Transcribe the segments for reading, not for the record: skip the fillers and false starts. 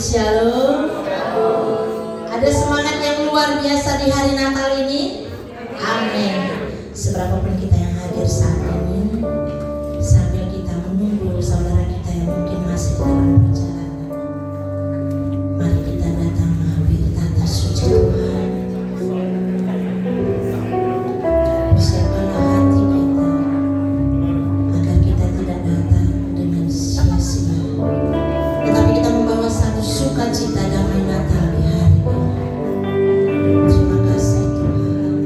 Shalom. Ada semangat yang luar biasa di hari Natal ini. Amin. Seberapapun kita yang hadir saat ini, sambil kita menunggu saudara kita yang mungkin masih dalam perjalanan, mari kita datang menghampiri tata suci Tuhan. Persiapkanlah hati kita agar kita tidak datang dengan sia-sia, tetapi kita membawa satu sukacita damai Natal di hari ini. Terima kasih Tuhan.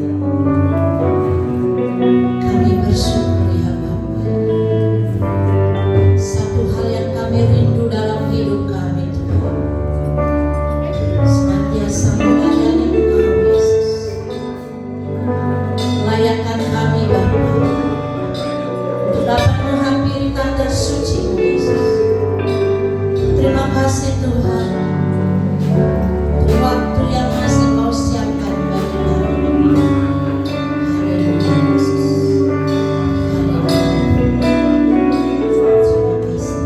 Kami bersyukur ya Bapa. Satu hal yang kami rindu dalam hidup kami Tuhan, senantiasa melayani Engkau Yesus. Layakkan kami Bapa untuk dapat menghampiri tata suci Yesus. Terima kasih Tuhan untuk waktu yang masih Kau siapkan bagi kami. Haleluya Yesus. Haleluya. Terima kasih Tuhan.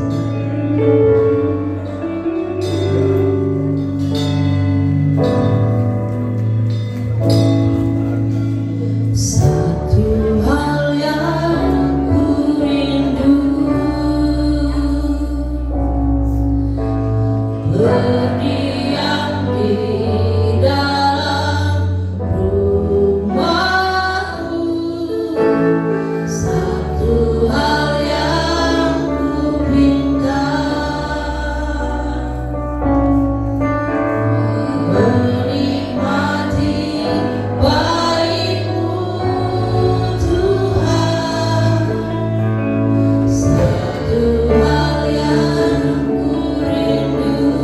Satu hal yang ku rindu, berdiam di dalam rumah-Mu. Satu hal yang ku minta, menikmati baik-Mu Tuhan. Satu hal yang ku rindu,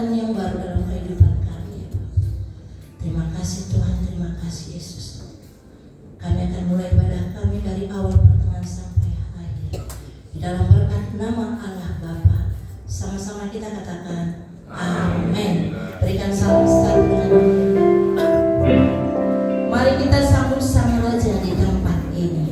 kesempatan yang baru dalam kehidupan kami. Terima kasih Tuhan, terima kasih Yesus. Kami akan mulai ibadah kami dari awal pertengahan sampai akhir. Di dalam berkat nama Allah Bapa, sama-sama kita katakan amin. Berikan salam sejahtera dengan mari kita sambut Sang Raja di tempat ini.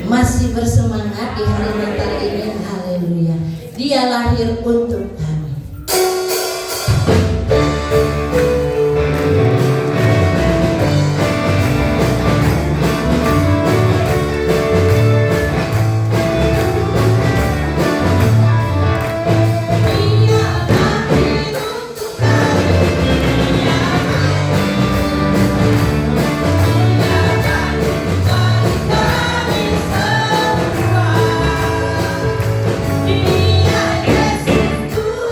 Masih bersemangat di hari Natal ini, haleluya. Dia lahir untuk kami. Dia Yesus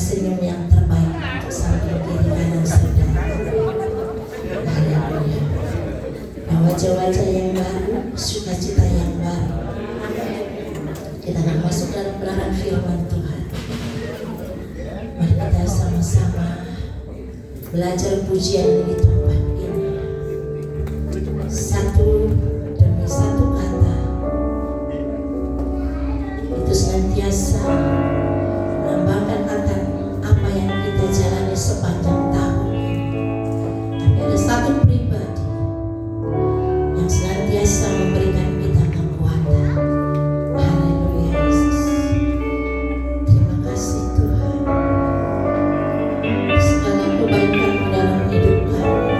senyum yang terbaik untuk samping kiri kanan saudara. Haleluya. Dan wajah-wajah yang baru, sukacita yang baru. Kita akan masuk dalam kebenaran firman Tuhan. Mari kita sama-sama belajar pujian di tempat ini. Satu demi satu kata itu senantiasa melambangkan akan apa yang kita jalani sepanjang tahun ini. Tapi ada satu pribadi yang senantiasa memberikan kita kekuatan. Haleluya Yesus. Terima kasih Tuhan. Segala kebaikan dalam hidup kami.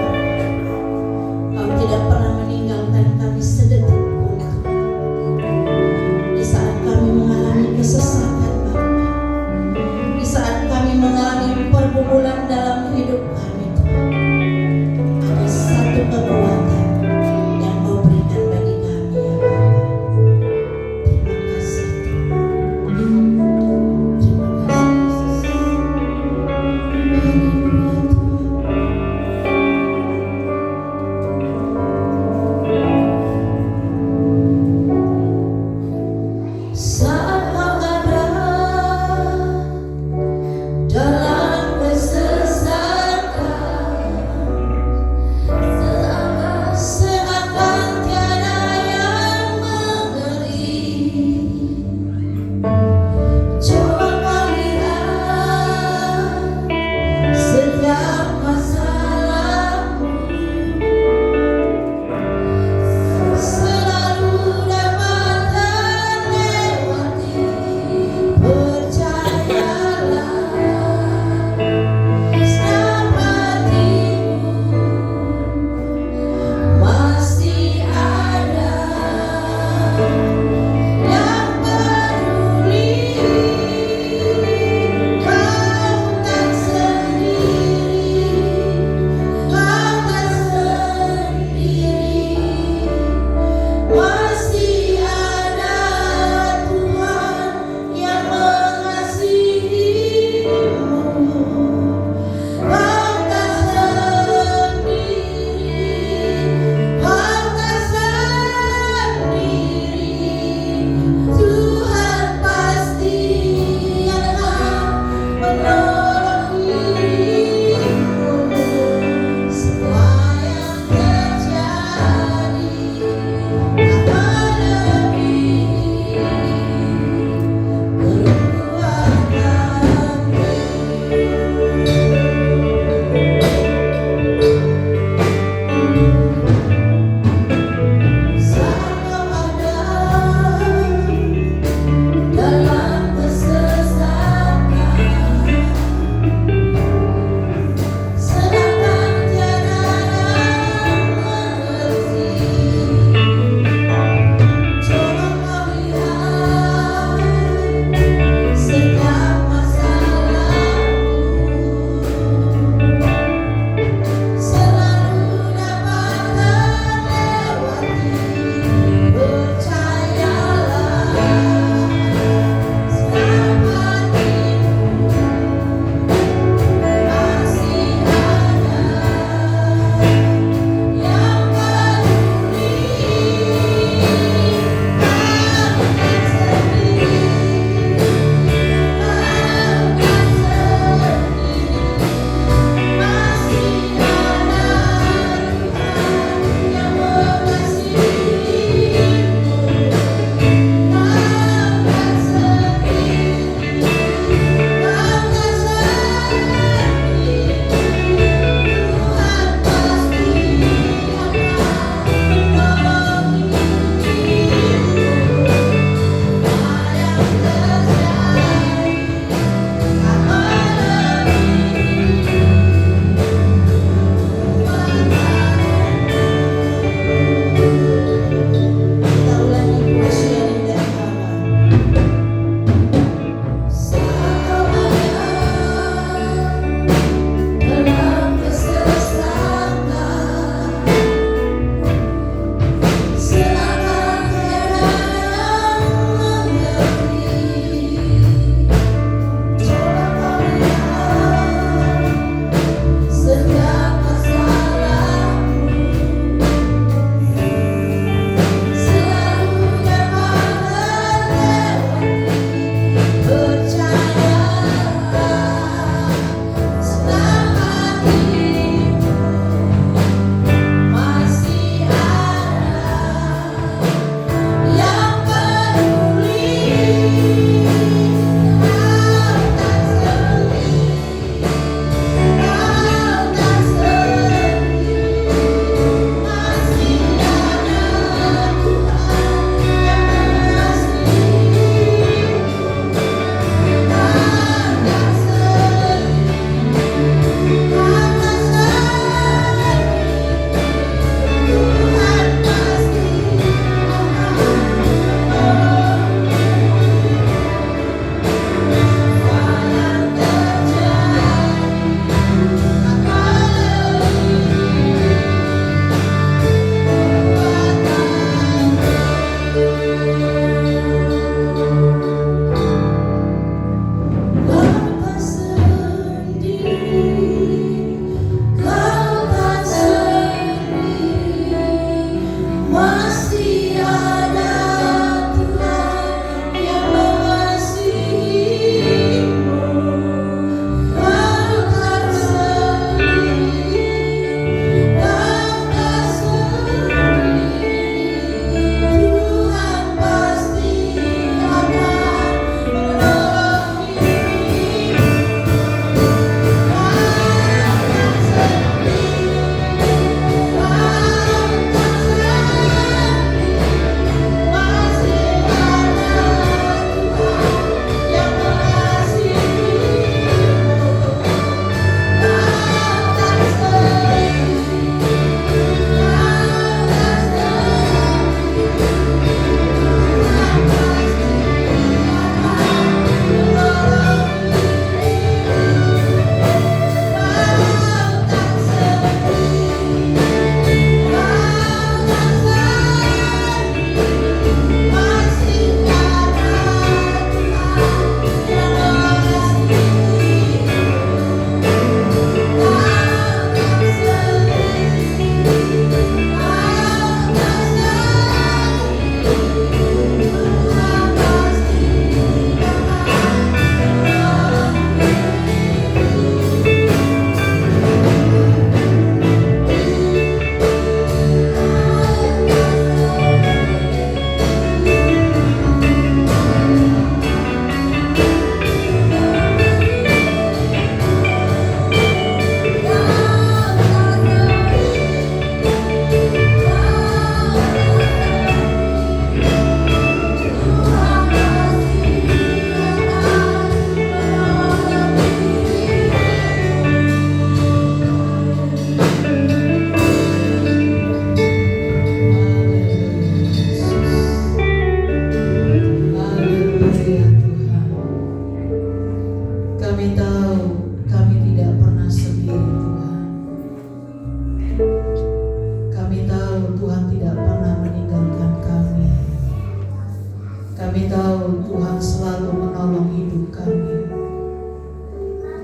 Kami tahu Tuhan selalu menolong hidup kami.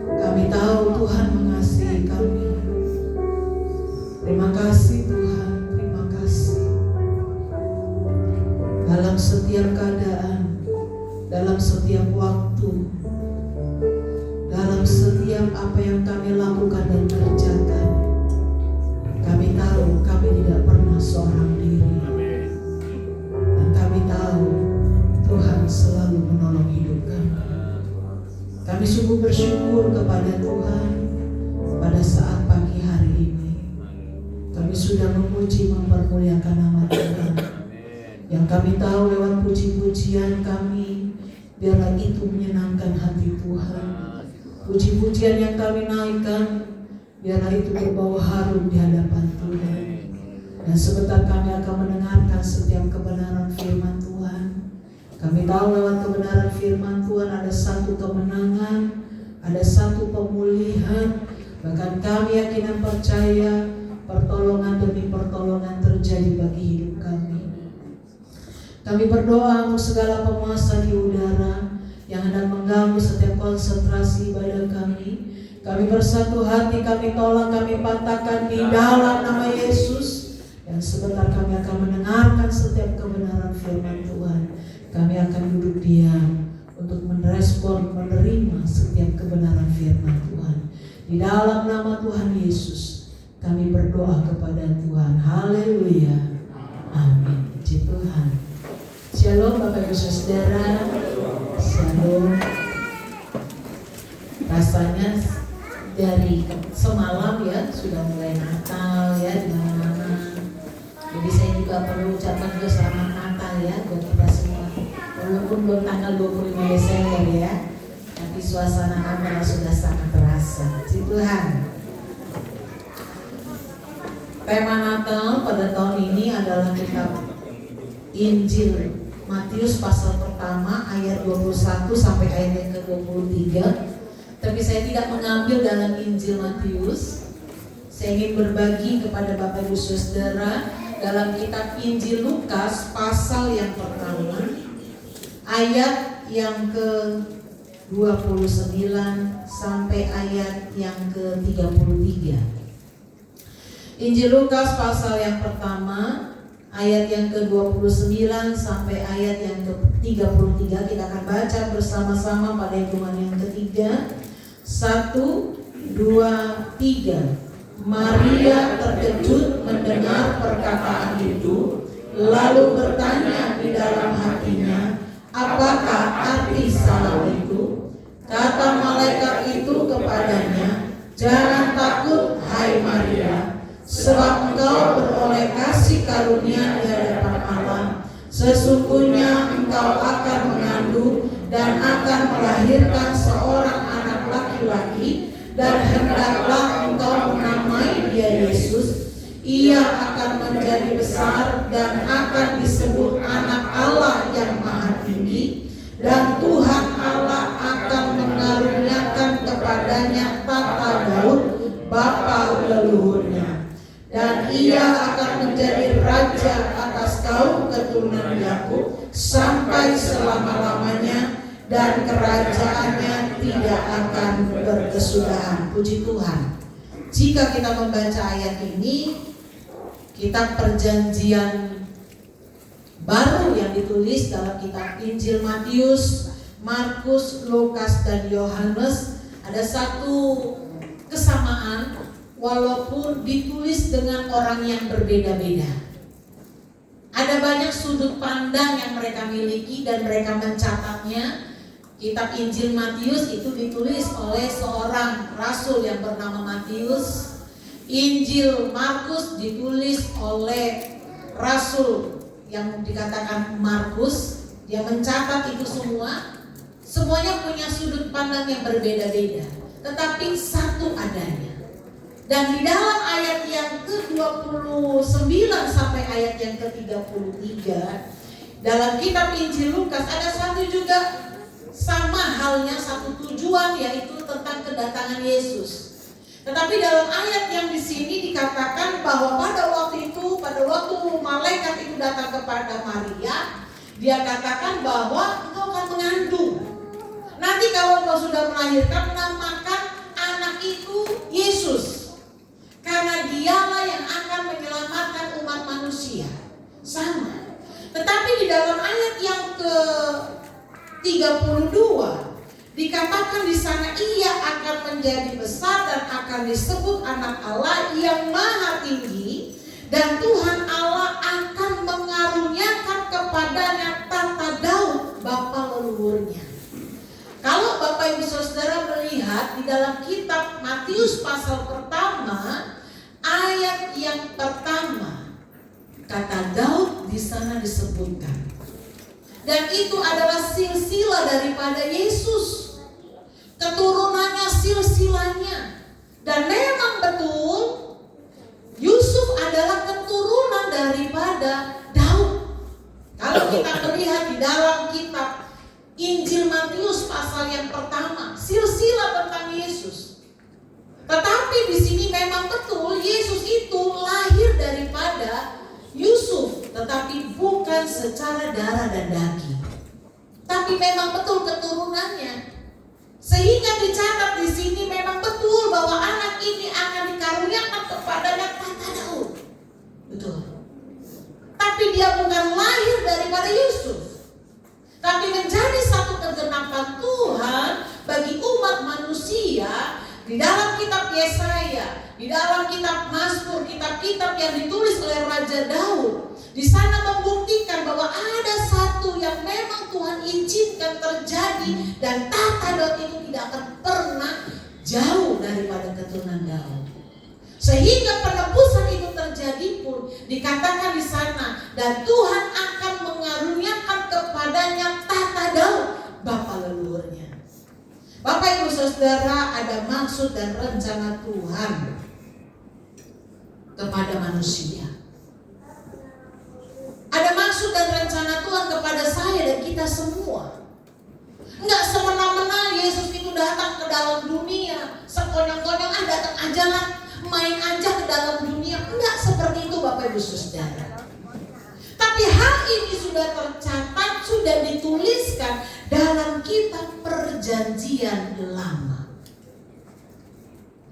Kami tahu Tuhan mengasihi kami. Terima kasih Tuhan, terima kasih. Dalam setiap keadaan, dalam setiap waktu, dalam setiap apa yang kami lakukan dan kerjakan, kami tahu kami tidak pernah seorang diri. Dan kami tahu Tuhan selalu menolong hidup kami. Kami sungguh bersyukur kepada Tuhan pada saat pagi hari ini. Kami sudah memuji mempermuliakan nama Tuhan. Yang kami tahu lewat puji-pujian kami, biarlah itu menyenangkan hati Tuhan. Puji-pujian yang kami naikkan, biarlah itu berbau harum di hadapan Tuhan. Dan sebentar kami akan mendengarkan setiap kebenaran firman Tuhan. Kami tahu lewat kebenaran firman Tuhan ada satu kemenangan, ada satu pemulihan. Bahkan kami yakin dan percaya pertolongan demi pertolongan terjadi bagi hidup kami. Kami berdoa untuk segala penguasa di udara yang hendak mengganggu setiap konsentrasi ibadah kami. Kami bersatu hati, kami tolak, kami patahkan di dalam nama Yesus. Dan sebentar kami akan mendengarkan setiap kebenaran firman Tuhan. Kami akan duduk diam untuk merespon, menerima setiap kebenaran firman Tuhan. Di dalam nama Tuhan Yesus, kami berdoa kepada Tuhan. Haleluya. Amin. Puji Tuhan. Shalom Bapak Ibu Saudara. Shalom. Rasanya dari semalam ya sudah mulai Natal ya di mana-mana. Jadi saya juga perlu ucapkan juga selamat Natal ya buat kita semua. Walaupun belum tanggal 25 Desember ya, tapi suasana Natal sudah sangat terasa. Puji Tuhan. Tema Natal pada tahun ini adalah kitab Injil Matius pasal pertama ayat 21 sampai ayat yang ke-23. Tapi saya tidak mengambil dalam Injil Matius. Saya ingin berbagi kepada Bapak Ibu Saudara dalam kitab Injil Lukas pasal yang pertama ayat yang ke-29 sampai ayat yang ke-33. Injil Lukas pasal yang pertama ayat yang ke-29 sampai ayat yang ke-33. Kita akan baca bersama-sama pada hitungan yang ketiga. 1, 2, 3. Maria terkejut mendengar perkataan itu, lalu bertanya di dalam hatinya, apakah arti salam itu? Kata malaikat itu kepadanya, jangan takut hai Maria, sebab engkau beroleh kasih karunia di hadapan Allah. Sesungguhnya engkau akan mengandung dan akan melahirkan seorang anak laki-laki, dan hendaklah engkau menamai dia Yesus. Ia akan menjadi besar dan akan disebut anak Allah yang maha tinggi, dan Tuhan Allah akan mengaruniakan kepadanya tahta Daud bapa leluhurnya. Dan ia akan menjadi raja atas kaum keturunan Yakub sampai selama-lamanya, dan kerajaannya tidak akan berkesudahan. Puji Tuhan. Jika kita membaca ayat ini, kitab perjanjian baru yang ditulis dalam kitab Injil Matius, Markus, Lukas, dan Yohanes, ada satu kesamaan walaupun ditulis dengan orang yang berbeda-beda. Ada banyak sudut pandang yang mereka miliki dan mereka mencatatnya. Kitab Injil Matius itu ditulis oleh seorang rasul yang bernama Matius. Injil Markus ditulis oleh rasul yang dikatakan Markus. Dia mencatat itu semua. Semuanya punya sudut pandang yang berbeda-beda, tetapi satu adanya. Dan di dalam ayat yang ke-29 sampai ayat yang ke-33 dalam kitab Injil Lukas ada satu juga sama halnya, satu tujuan, yaitu tentang kedatangan Yesus. Tetapi dalam ayat yang di sini dikatakan bahwa pada waktu itu, pada waktu malaikat itu datang kepada Maria, Dia katakan bahwa engkau akan mengandung. Nanti kalau engkau sudah melahirkan, namakan anak itu Yesus. Karena dialah yang akan menyelamatkan umat manusia. Sama. Tetapi di dalam ayat yang ke-32 dikatakan di sana ia akan menjadi besar dan akan disebut anak Allah yang maha tinggi, dan Tuhan Allah akan mengaruniakan kepadanya tata Daud bapa leluhurnya. Kalau Bapak Ibu Saudara melihat di dalam kitab Matius pasal pertama ayat yang pertama, kata Daud di sana disebutkan. Dan itu adalah silsilah daripada Yesus. Keturunannya silsilahnya. Dan memang betul Yusuf adalah keturunan daripada Daud. Kalau kita melihat di dalam kitab Injil Matius pasal yang pertama, silsilah tentang Yesus. Tetapi di sini memang betul Yesus itu lahir daripada Yusuf, tetapi bukan secara darah dan daging. Tapi memang betul keturunannya. Sehingga dicatat di sini memang betul bahwa anak ini akan dikaruniakan kepadanya tata Daud. Betul. Tapi dia bukan lahir daripada Yusuf, tapi menjadi satu kegenapan Tuhan bagi umat manusia. Di dalam kitab Yesaya, di dalam kitab Mazmur, kitab-kitab yang ditulis oleh Raja Daud, di sana membuktikan bahwa ada satu yang memang Tuhan izinkan terjadi, dan tata Daud itu tidak akan pernah jauh daripada keturunan Daud. Sehingga penebusan itu terjadi pun dikatakan di sana, dan Tuhan akan mengaruniakan kepadanya tata Daud bapa leluhurnya. Bapak Ibu Saudara, ada maksud dan rencana Tuhan kepada manusia. Ada maksud dan rencana Tuhan kepada saya dan kita semua. Enggak semena-mena Yesus itu datang ke dalam dunia, sekonyong-konyong datang aja lah, main aja ke dalam dunia. Enggak seperti itu Bapak Ibu Saudara. Tapi hal ini sudah tercatat, sudah dituliskan dalam kitab Perjanjian Lama.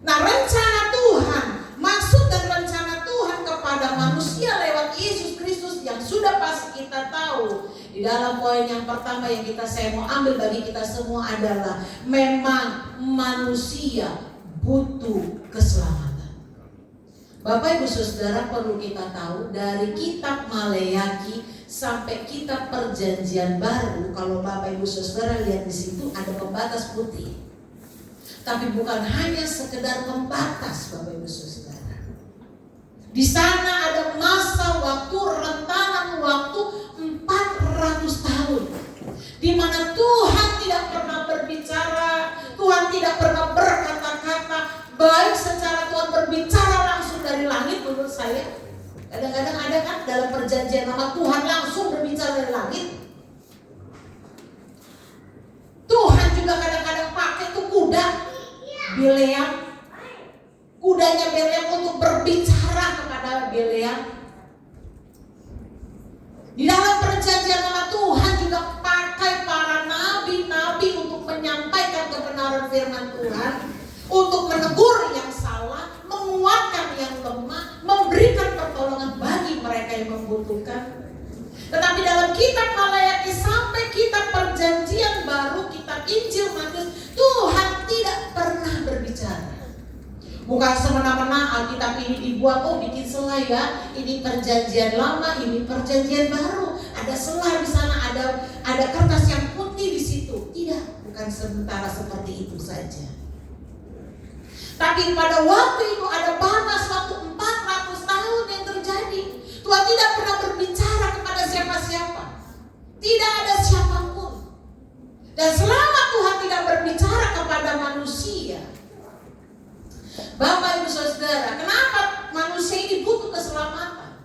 Nah, rencana Tuhan, maksud dan rencana Tuhan kepada manusia lewat Yesus Kristus yang sudah pasti kita tahu. Di dalam poin yang pertama yang saya mau ambil bagi kita semua adalah memang manusia butuh keselamatan. Bapak Ibu Saudara, perlu kita tahu dari kitab Maleakhi sampai kitab Perjanjian Baru, kalau Bapak Ibu Saudara lihat di situ ada pembatas putih. Tapi bukan hanya sekedar pembatas Bapak Ibu Saudara. Di sana ada masa waktu, rentanan waktu 400 tahun, di mana Tuhan tidak pernah berbicara, Tuhan tidak pernah berkata-kata, baik secara Tuhan berbicara langsung dari langit. Menurut saya kadang-kadang ada kan dalam Perjanjian Lama Tuhan langsung berbicara dari langit. Tuhan juga kadang-kadang pakai tuh kuda Bileam, kudanya Bileam untuk berbicara kepada Bileam. Di dalam Perjanjian Lama Tuhan juga pakai para nabi-nabi untuk menyampaikan kebenaran firman Tuhan, untuk menegur yang salah, menguatkan yang lemah, memberikan pertolongan bagi mereka yang membutuhkan. Tetapi dalam kitab Maleakhi sampai kitab Perjanjian Baru, kitab Injil Matius, Tuhan tidak pernah berbicara. Bukan semena-mena Alkitab ini dibuat, bikin selah ya, ini Perjanjian Lama, ini Perjanjian Baru, ada selah di sana, ada kertas yang putih di situ. Tidak, bukan sementara seperti itu saja. Tapi pada waktu itu ada batas waktu 400 tahun yang terjadi. Tuhan tidak pernah berbicara kepada siapa-siapa. Tidak ada siapapun. Dan selama Tuhan tidak berbicara kepada manusia, Bapak Ibu Saudara, kenapa manusia ini butuh keselamatan?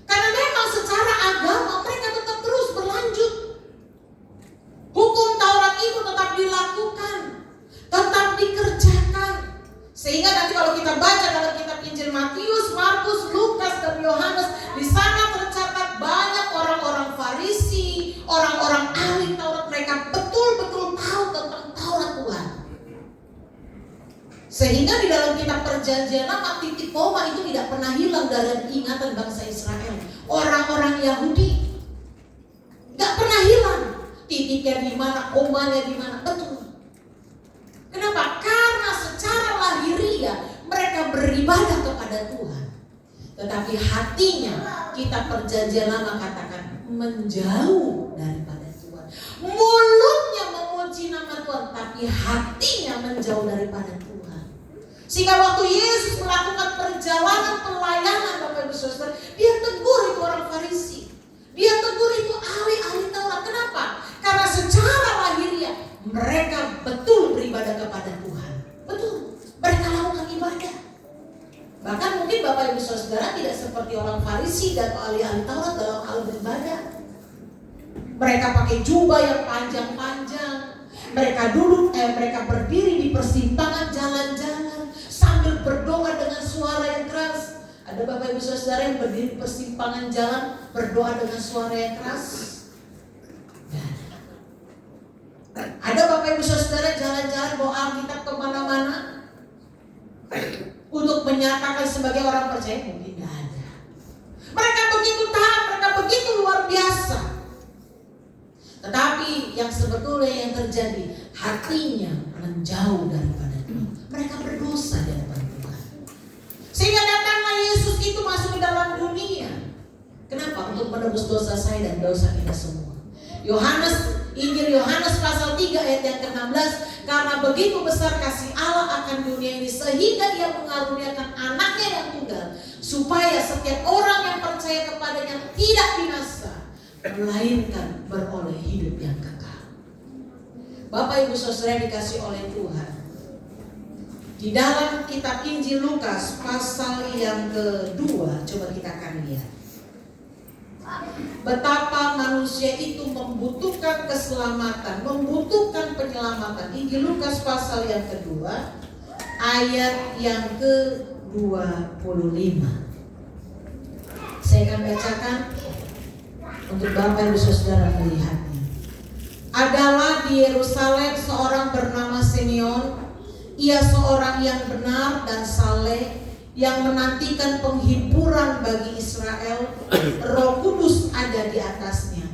Karena memang secara agama mereka tetap terus berlanjut. Hukum Taurat itu tetap dilakukan, tetap dikerjakan. Sehingga nanti kalau kita baca dalam kitab Injil Matius, Markus, Lukas, dan Yohanes, di sana tercatat banyak orang-orang Farisi, Sehingga di dalam kitab Perjanjian Lama titik koma itu tidak pernah hilang dari ingatan bangsa Israel. Orang-orang Yahudi gak pernah hilang. Titiknya di mana, komanya di mana, betul. Kenapa? Karena secara lahiriah mereka beribadah kepada Tuhan. Tetapi hatinya, kita Perjanjian Lama katakan, menjauh daripada Tuhan. Mulutnya memuji nama Tuhan, tapi hatinya menjauh daripada Tuhan. Sehingga waktu Yesus melakukan perjalanan pelayanan, Bapak Ibu Saudara, dia tegur itu orang Farisi. Dia tegur itu ahli-ahli Taurat. Kenapa? Karena secara lahiriah mereka betul beribadah kepada Tuhan. Betul, mereka lakukan ibadah. Bahkan mungkin Bapak Ibu Saudara tidak seperti orang Farisi dan ahli-ahli Taurat dalam hal beribadah. Mereka pakai jubah yang panjang-panjang. Mereka berdiri di persimpangan jalan-jalan sambil berdoa dengan suara yang keras. Ada Bapak Ibu Saudara yang berdiri di persimpangan jalan berdoa dengan suara yang keras? Ada Bapak Ibu Saudara jalan-jalan bawa Alkitab kemana-mana untuk menyatakan sebagai orang percaya? Mungkin tidak ada. Mereka begitu taat, mereka begitu luar biasa. Tetapi yang sebetulnya yang terjadi, hatinya menjauh daripada Tuhan. Mereka berdosa di hadapan Tuhan. Sehingga datanglah Yesus itu masuk ke dalam dunia. Kenapa? Untuk menebus dosa saya dan dosa kita semua. Injil Yohanes pasal 3 ayat yang ke-16, karena begitu besar kasih Allah akan dunia ini sehingga Dia mengaruniakan anaknya yang tunggal, supaya setiap orang yang percaya kepadanya tidak binasa, melainkan beroleh hidup yang kekal. Bapak Ibu Saudara dikasih oleh Tuhan, di dalam kitab Injil Lukas pasal yang kedua, coba kita akan lihat betapa manusia itu membutuhkan keselamatan, membutuhkan penyelamatan. Injil Lukas pasal yang kedua ayat yang ke-25. Saya akan bacakan untuk Bapak Ibu Saudara melihatnya. Adalah di Yerusalem seorang bernama Simeon. Ia seorang yang benar dan saleh, yang menantikan penghiburan bagi Israel. Roh Kudus ada di atasnya,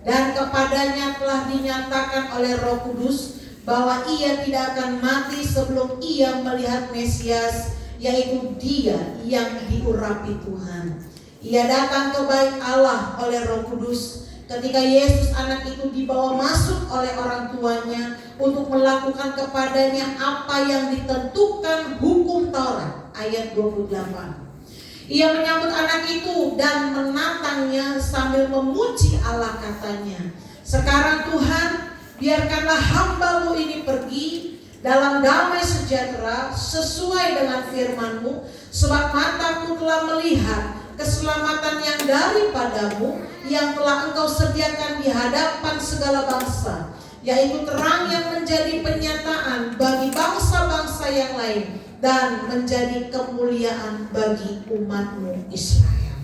dan kepadanya telah dinyatakan oleh Roh Kudus bahwa ia tidak akan mati sebelum ia melihat Mesias, yaitu Dia yang diurapi Tuhan. Ia datang ke bait Allah oleh Roh Kudus ketika Yesus anak itu dibawa masuk oleh orang tuanya untuk melakukan kepadanya apa yang ditentukan hukum Taurat. Ayat 28. Ia menyambut anak itu dan menatangnya sambil memuji Allah, katanya, sekarang Tuhan, biarkanlah hamba-Mu ini pergi dalam damai sejahtera sesuai dengan firman-Mu, sebab mataku telah melihat keselamatan yang daripadamu, yang telah Engkau sediakan di hadapan segala bangsa, yaitu terang yang menjadi penyataan bagi bangsa-bangsa yang lain, dan menjadi kemuliaan bagi umat-Mu Israel.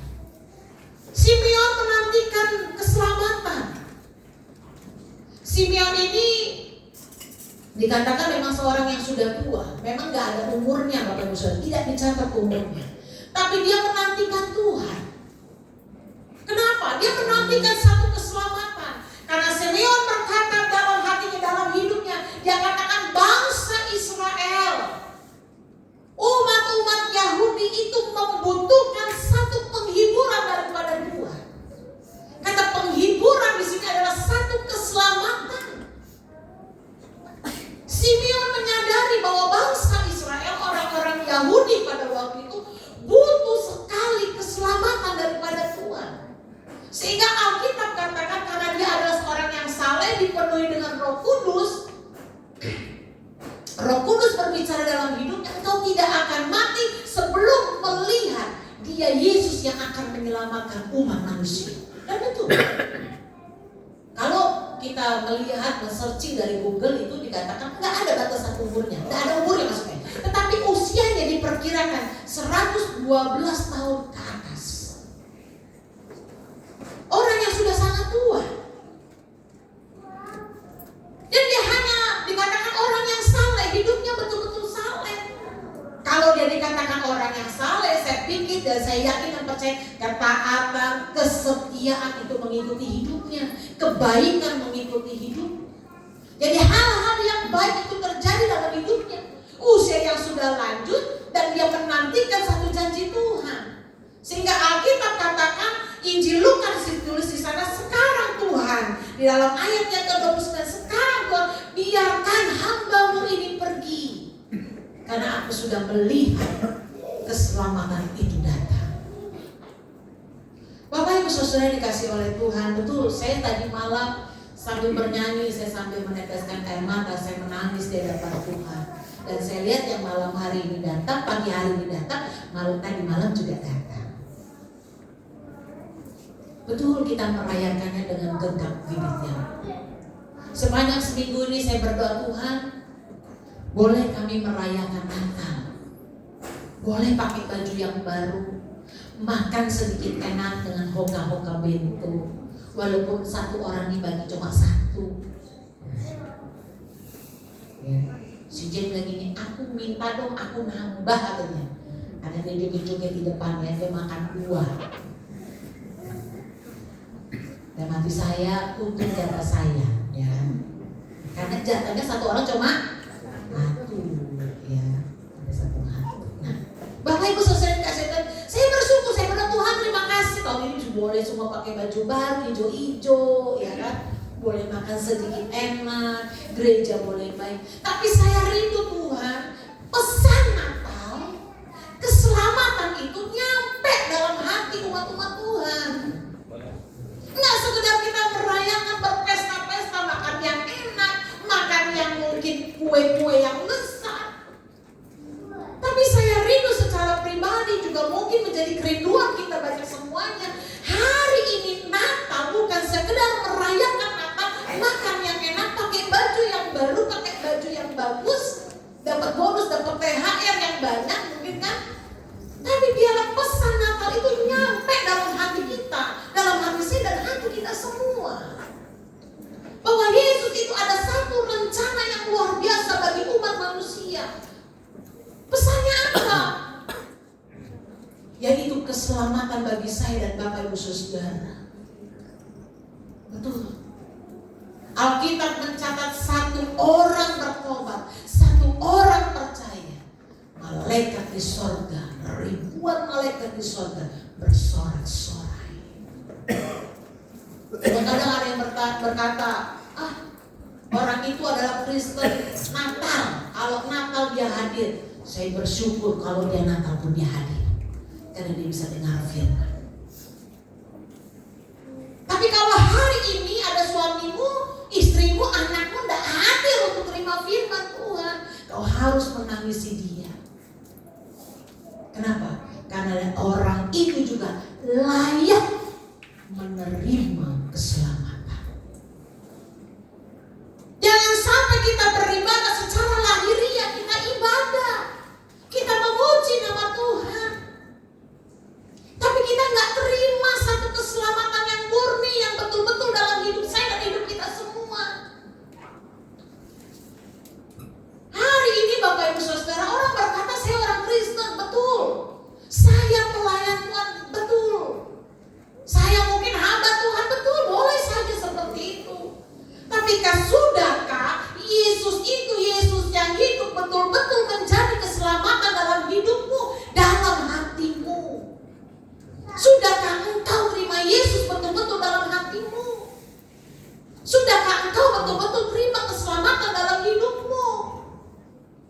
Simeon menantikan keselamatan. Simeon ini dikatakan memang seorang yang sudah tua. Memang gak ada umurnya, Bapak Ibu Saudara, tidak dicatat umurnya. Tapi dia menantikan Tuhan. Kenapa? Dia menantikan satu keselamatan. Karena Simeon berkata dalam hatinya, dalam hidupnya, dia katakan bangsa Israel, umat-umat Yahudi itu membutuhkan satu penghiburan daripada Tuhan. Kata penghiburan di sini adalah satu keselamatan. Simeon menyadari bahwa bangsa Israel, orang-orang Yahudi pada waktu itu butuh sekali keselamatan daripada Tuhan. Sehingga Alkitab katakan karena dia adalah seorang yang saleh, dipenuhi dengan Roh Kudus. Roh Kudus berbicara dalam hidupnya, engkau tidak akan mati sebelum melihat Dia Yesus yang akan menyelamatkan umat manusia. Dan betul. Kalau kita melihat, men-searching dari Google itu dikatakan nggak ada batasan umurnya, nggak ada umurnya maksudnya. Tetapi usianya diperkirakan 112 tahun ke atas. Orang yang sudah sangat tua. Dan dia hanya dikatakan orang yang saleh, hidupnya betul-betul saleh. ketaatan, kesetiaan itu mengikuti hidupnya, kebaikan mengikuti hidupnya. Jadi hal-hal yang baik itu terjadi dalam hidupnya. Usia yang sudah lanjut dan dia menantikan satu janji Tuhan. Sehingga Alkitab katakan, Injil Lukas ditulis di sana, sekarang Tuhan, di dalam ayat yang ke-29, sekarang Tuhan, biarkan hamba-Mu ini pergi. Karena aku sudah melihat keselamatan itu datang. Bapak Ibu Saudara dikasih oleh Tuhan, betul, saya tadi malam sambil bernyanyi, saya sambil meneteskan air mata, saya menangis di hadapan Tuhan. Dan saya lihat yang malam hari ini datang, pagi hari ini datang, tadi malam juga datang. Betul, kita merayakannya dengan gegap gempita. Sepanjang seminggu ini saya berdoa, Tuhan, boleh kami merayakan Natal, boleh pakai baju yang baru, makan sedikit enak dengan hoka-hoka bento, walaupun satu orang dibagi cuma satu. Ya. Si Jen bilang gini, aku minta dong, aku nambah katanya. Ada dia joget-joget di depannya, dia makan buah. Dan hati saya, untuk jatah saya, ya. Karena jatahnya satu orang cuma satu, ya. Ada satu hati. Nah, Bapak Ibu Saudara dikasih Tuhan, saya bersyukur, saya berdoa, Tuhan terima kasih. Tahun ini boleh semua pakai baju baru, hijau-hijau, ya kan? Boleh makan sedikit enak, gereja boleh baik. Tapi saya rindu Tuhan, pesan Natal, keselamatan itu nyampe dalam hati umat-umat Tuhan. Nggak sekedar kita merayakan berpesta-pesta, makan yang enak, makan yang mungkin kue-kue yang besar. Tapi saya rindu secara pribadi juga mungkin menjadi kerinduan kita bagi semuanya. Hari ini Natal bukan sekedar merayakan Natal, makan yang enak, pakai baju yang baru, pakai baju yang bagus, dapat bonus, dapat THR yang banyak mungkin kan. Tapi biarlah pesan Natal itu nyampe dalam hati kita, dalam hati saya dan hati kita semua. Bahwa Yesus itu ada satu rencana yang luar biasa bagi umat manusia. Pesannya apa? Yaitu keselamatan bagi saya dan Bapak Ibu Saudara. Betul. Alkitab mencatat satu orang bertobat, satu orang percaya. Malaikat di sorga, ribuan malaikat di sorga bersorak-sorai. Kadang-kadang ada yang berkata, orang itu adalah Kristen Natal. Kalau Natal dia hadir, saya bersyukur kalau dia Natal pun dia hadir, karena dia bisa dengar firman. Tapi kalau hari ini ada suamimu, istrimu, anakmu tidak hadir untuk terima firman Tuhan, kau harus menangisi dia. Kenapa? Karena orang itu juga layak menerima keselamatan. Jangan sampai kita beribadah secara lahiriah, kita ibadah, kita memuji nama Tuhan, tapi kita nggak terima satu keselamatan yang murni, yang betul-betul dalam hidup saya dan hidup kita semua. Hari ini Bapak Ibu Saudara, orang berkata saya orang Kristen, betul. Saya pelayan Tuhan, betul. Saya mungkin hamba Tuhan, betul. Boleh saja seperti itu. Tapi sudahkah Yesus itu, Yesus yang hidup betul-betul menjadi keselamatan dalam hidupmu, dalam hatimu? Sudahkah engkau terima Yesus betul-betul dalam hatimu? Sudahkah engkau betul-betul terima keselamatan dalam hidupmu?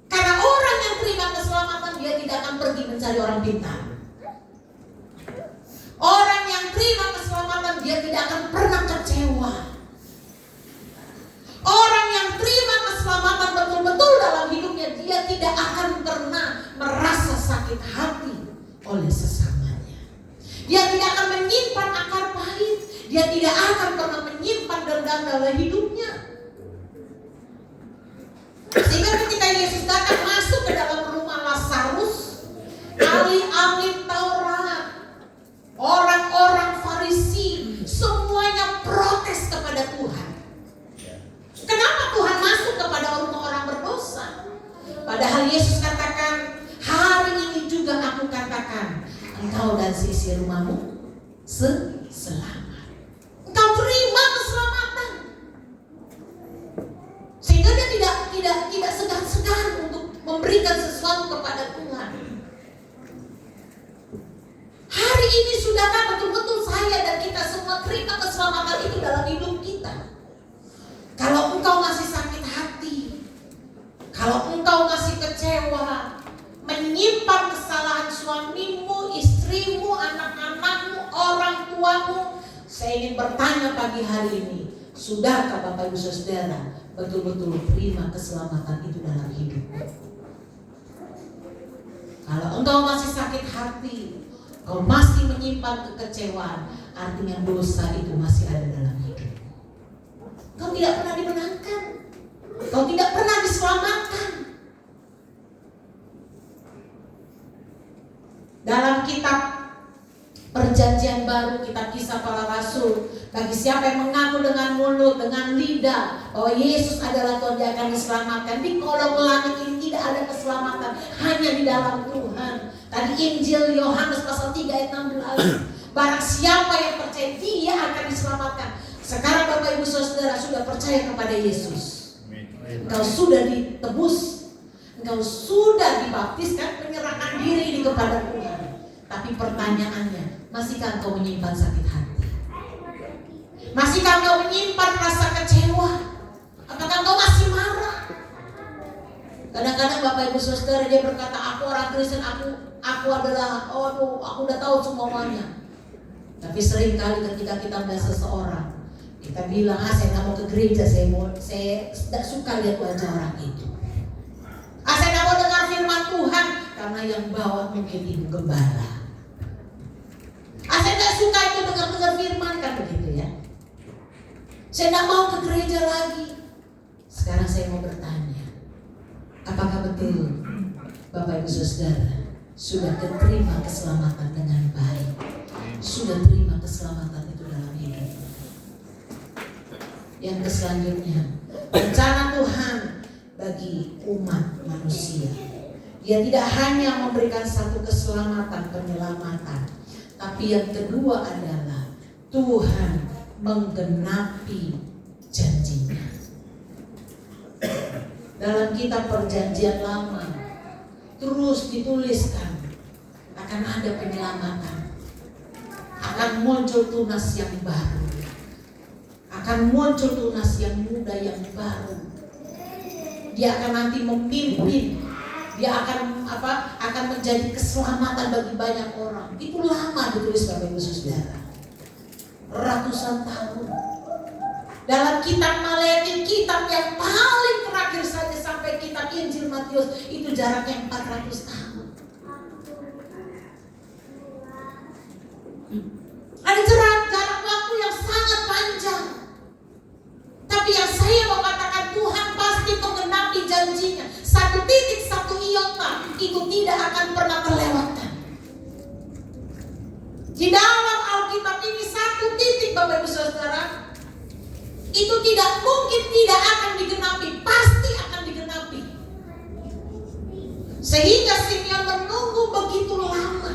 Karena orang yang terima keselamatan, dia tidak akan pergi mencari orang pintar. Orang yang terima keselamatan, dia tidak akan pernah kecewa. Orang yang terima keselamatan betul-betul dalam hidupnya, dia tidak akan pernah merasa sakit hati oleh sesamanya. Dia tidak akan menyimpan akar pahit. Dia tidak akan pernah menyimpan dendam dalam hidupnya. Sehingga ketika Yesus datang masuk ke dalam rumah Lazarus, ahli-ahli Taurat, orang-orang Farisi, semuanya protes kepada Tuhan. Kenapa Tuhan masuk kepada orang-orang berdosa? Padahal Yesus katakan, hari ini juga aku katakan, engkau dan seisi rumahmu selamat. Engkau terima keselamatan. Sehingga dia tidak segan-segan untuk memberikan sesuatu kepada Tuhan. Hari ini sudahkah betul-betul saya dan kita semua terima keselamatan itu dalam hidup kita? Kalau engkau masih sakit hati, kalau engkau masih kecewa, menyimpan kesalahan suamimu, istrimu, anak-anakmu, orang tuamu, saya ingin bertanya pagi hari ini, sudahkah Bapak Ibu Saudara betul-betul terima keselamatan itu dalam hidupmu? Kalau engkau masih sakit hati, engkau masih menyimpan kekecewaan, artinya dosa itu masih ada dalam hidupmu. Kau tidak pernah dimenangkan, kau tidak pernah diselamatkan. Dalam kitab Perjanjian Baru, kitab Kisah Para Rasul, bagi siapa yang mengaku dengan mulut, dengan lidah bahwa Yesus adalah Tuhan, dia akan diselamatkan. Di kolong langit ini tidak ada keselamatan, hanya di dalam Tuhan. Tadi Injil Yohanes pasal 3 ayat 16. Barang siapa yang percaya, dia akan diselamatkan. Sekarang Bapak Ibu Saudara sudah percaya kepada Yesus. Engkau sudah ditebus, engkau sudah dibaptiskan, menyerahkan diri ini kepada Tuhan. Tapi pertanyaannya, masihkah engkau menyimpan sakit hati? Masihkah engkau menyimpan rasa kecewa? Apakah engkau masih marah? Kadang-kadang Bapak Ibu Saudara dia berkata, aku orang Kristen, aku adalah, aku udah tahu semuanya. Tapi sering kali ketika kita melihat seseorang, kita bilang, saya nggak mau ke gereja, saya tidak suka lihat wajah orang itu. Saya nggak mau dengar firman Tuhan karena yang bawa mungkin ibu gembala. Saya nggak suka itu dengar firman, kan begitu ya. Saya nggak mau ke gereja lagi. Sekarang saya mau bertanya, apakah betul Bapak Ibu Saudara sudah terima keselamatan dengan baik? Sudah terima keselamatan itu dalam hidup? Yang selanjutnya, rencana Tuhan bagi umat manusia. Dia tidak hanya memberikan satu keselamatan, penyelamatan, tapi yang kedua adalah Tuhan menggenapi janjinya. Dalam kitab Perjanjian Lama terus dituliskan akan ada penyelamatan, akan muncul tunas yang baru, akan muncul tunas yang muda yang baru. Dia akan nanti memimpin, dia akan menjadi keselamatan bagi banyak orang. Itu lama ditulis Bapak Ibu Saudara, ratusan tahun. Dalam kitab Maleakhi, kitab yang paling terakhir saja sampai kitab Injil Matius, itu jaraknya 400 tahun. Ada jarak waktu yang sangat panjang. Tapi yang saya mau katakan, Tuhan pasti menggenapi janjinya. Satu titik, satu iota itu tidak akan pernah terlewatkan. Di dalam Alkitab ini satu titik Bapak Ibu Saudara, itu tidak mungkin tidak akan digenapi, pasti akan digenapi. Sehingga Simeon menunggu begitu lama.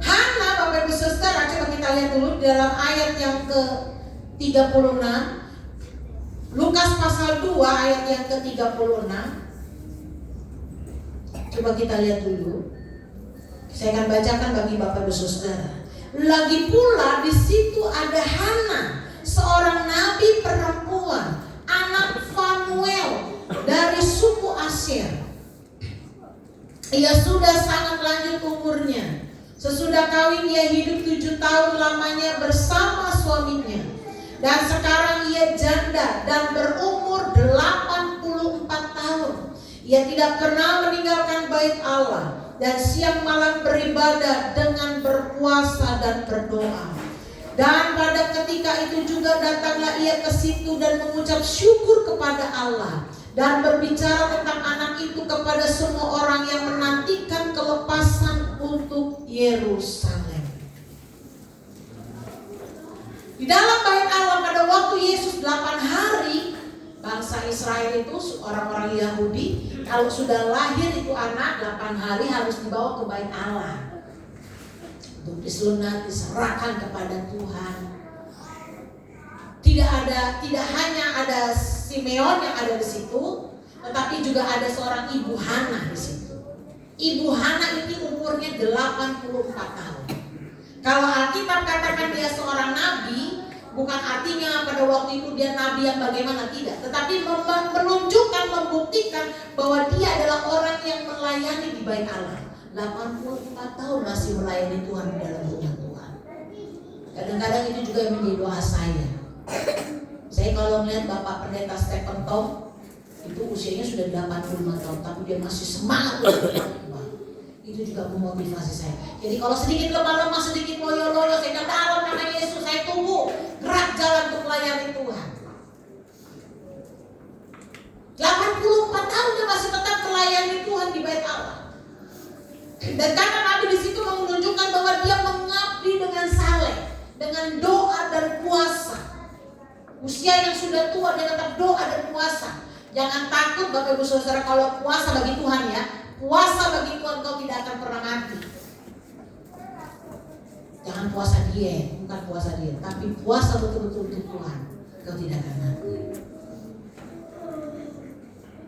Hana, Bapak Ibu Saudara, coba kita lihat dulu dalam ayat yang ke-36, Lukas pasal 2 ayat yang ke-36. Coba kita lihat dulu. Saya akan bacakan bagi Bapak Ibu Saudara. Lagi pula di situ ada Hana, seorang nabi perempuan, anak Fanuel dari suku Asyer. Ia sudah sangat lanjut umurnya. Sesudah kawin ia hidup 7 tahun lamanya bersama suaminya. Dan sekarang ia janda dan berumur 84 tahun. Ia tidak pernah meninggalkan bait Allah dan siang malam beribadah dengan berpuasa dan berdoa. Dan pada ketika itu juga datanglah ia ke situ dan mengucap syukur kepada Allah dan berbicara tentang anak itu kepada semua orang yang menantikan kelepasan untuk Yerusalem. Di dalam bait Allah pada waktu Yesus 8 hari, bangsa Israel itu orang-orang Yahudi, kalau sudah lahir itu anak 8 hari harus dibawa ke bait Allah. untuk diselunat, diserahkan kepada Tuhan. Tidak hanya ada Simeon yang ada di situ, tetapi juga ada seorang Ibu Hana di situ. Ibu Hana ini umurnya 84 tahun. Kalau Alkitab katakan dia seorang nabi, bukan artinya pada waktu itu dia nabi yang bagaimana, tidak. Tetapi menunjukkan, membuktikan bahwa dia adalah orang yang melayani di bait Allah. 84 tahun masih melayani Tuhan di dalam rumah Tuhan. Kadang-kadang itu juga yang menjadi doa saya. Saya kalau melihat Bapak Pendeta Stephen Tom, itu usianya sudah 85 tahun, tapi dia masih semangat. Itu juga memotivasi saya. Jadi kalau sedikit lemah-lemah, sedikit loyo-loyo, saya kata dalam nama Yesus saya tunggu gerak jalan untuk melayani Tuhan. 84 tahun dia masih tetap melayani Tuhan di bait Allah. Dan karena Nabi di situ menunjukkan bahwa dia mengabdi dengan saleh, dengan doa dan puasa. Usia yang sudah tua dia tetap doa dan puasa. Jangan takut Bapak Ibu Saudara kalau puasa bagi Tuhan ya. Puasa bagi Tuhan kau tidak akan pernah mati. Jangan puasa diet, bukan puasa diet, tapi puasa betul-betul untuk Tuhan. Kau tidak akan mati.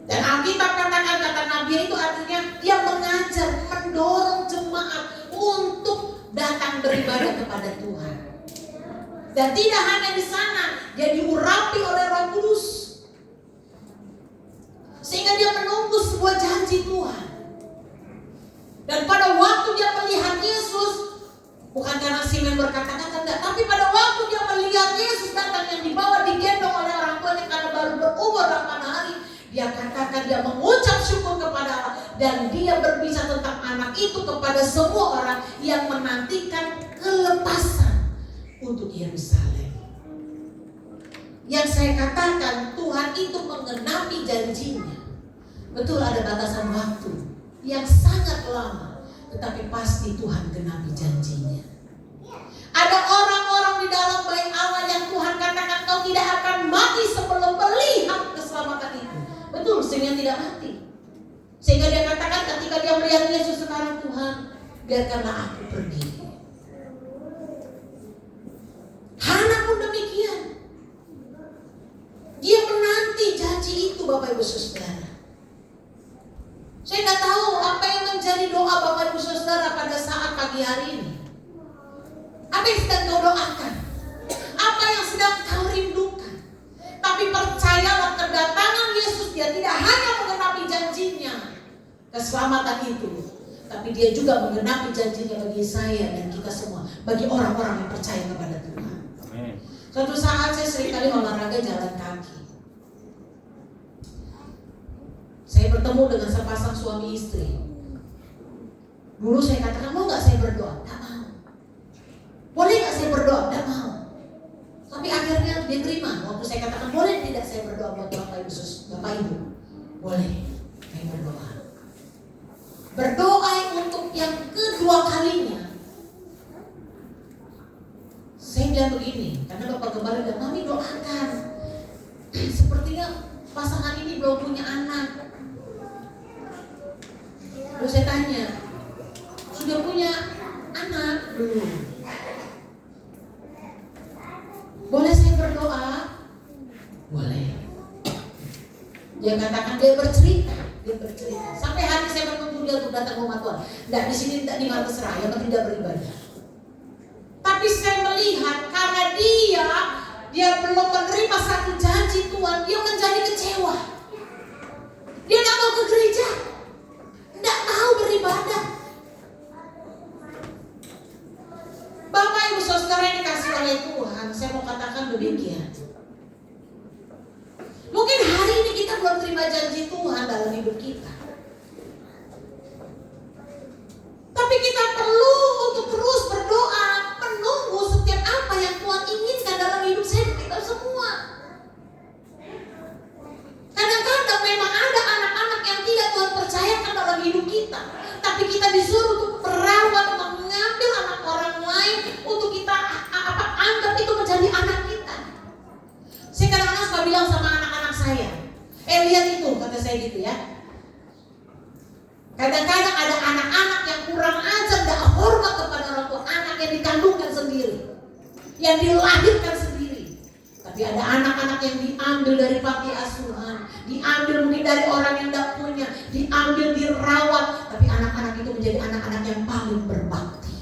Dan Alkitab katakan kata Nabi itu artinya dia mengajar, mendorong jemaat untuk datang beribadah kepada Tuhan. Dan tidak hanya di sana, dia diurapi oleh Roh Kudus. Sehingga dia menunggu sebuah janji Tuhan. Dan pada waktu dia melihat Yesus, bukan karena Simeon berkata-kata enggak, tapi pada waktu dia melihat Yesus datang yang dibawa digendong oleh orang tuanya karena baru berumur 8 hari, dia katakan dia mengucap syukur kepada Allah dan dia berbicara tentang anak itu kepada semua orang yang menantikan kelepasan untuk Yerusalem. Yang saya katakan Tuhan itu menggenapi janjinya. Betul ada batasan waktu yang sangat lama, tetapi pasti Tuhan genapi janjinya. Ada orang-orang di dalam bait Allah yang Tuhan katakan kau tidak akan mati sebelum melihat keselamatan itu. Betul, sehingga tidak mati. Sehingga dia katakan ketika dia melihat Yesus sekarang, Tuhan biarkanlah aku pergi. Hana pun demikian. Dia menanti janji itu Bapak Ibu Saudara. Saya tidak tahu apa yang menjadi doa Bapak Ibu Saudara pada saat pagi hari ini. Apa yang sedang kau doakan? Apa yang sedang kau rindukan? Tapi percayalah kedatangan Yesus dia tidak hanya menggenapi janjinya keselamatan itu, tapi dia juga menggenapi janjinya bagi saya dan kita semua, bagi orang-orang yang percaya kepada Tuhan. Amin. Suatu saat saya seringkali olahraga jalan kaki. Saya bertemu dengan sepasang suami istri. Dulu saya katakan, mau gak saya berdoa? Gak mau. Boleh gak saya berdoa? Gak mau. Tapi akhirnya dia terima. Waktu saya katakan, boleh tidak saya berdoa buat Bapak Ibu? Boleh. Saya berdoa. Berdoa untuk yang kedua kalinya. Saya bilang begini, karena Bapak Gembala dan Mami doakan. Sepertinya pasangan ini belum punya anak. Lalu saya tanya, sudah punya anak belum? Boleh saya berdoa? Boleh. Dia katakan dia bercerita. Sampai hari saya menunggu dia untuk datang ke rumah Tuhan. Tidak di sini, tidak di Martes Raya, tidak beribadah. Tapi saya melihat karena dia belum menerima satu janji Tuhan, dia menjadi kecewa. Dia tidak mau ke gereja, tidak mau beribadah. Bapak Ibu Saudara yang dikasih oleh Tuhan, saya mau katakan demikian. Mungkin hari ini kita belum terima janji Tuhan dalam hidup kita, tapi kita perlu untuk terus berdoa, menunggu setiap apa yang Tuhan inginkan dalam hidup saya dan kita semua. Kadang-kadang memang ada anak-anak yang tidak Tuhan percayakan dalam hidup kita, tapi kita disuruh untuk merawat, mengambil anak orang lain untuk kita anggap itu menjadi anak kita. Saya kadang-kadang suka bilang sama anak-anak saya, lihat itu, kata saya gitu ya. Kadang-kadang ada anak-anak yang kurang ajar, tidak hormat kepada orang tua. Anak dikaruniakan sendiri, yang dilahirkan sendiri. Tapi ada anak-anak yang diambil dari panti asuhan, diambil mungkin dari orang yang tidak punya, diambil dirawat, tapi anak-anak itu menjadi anak-anak yang paling berbakti.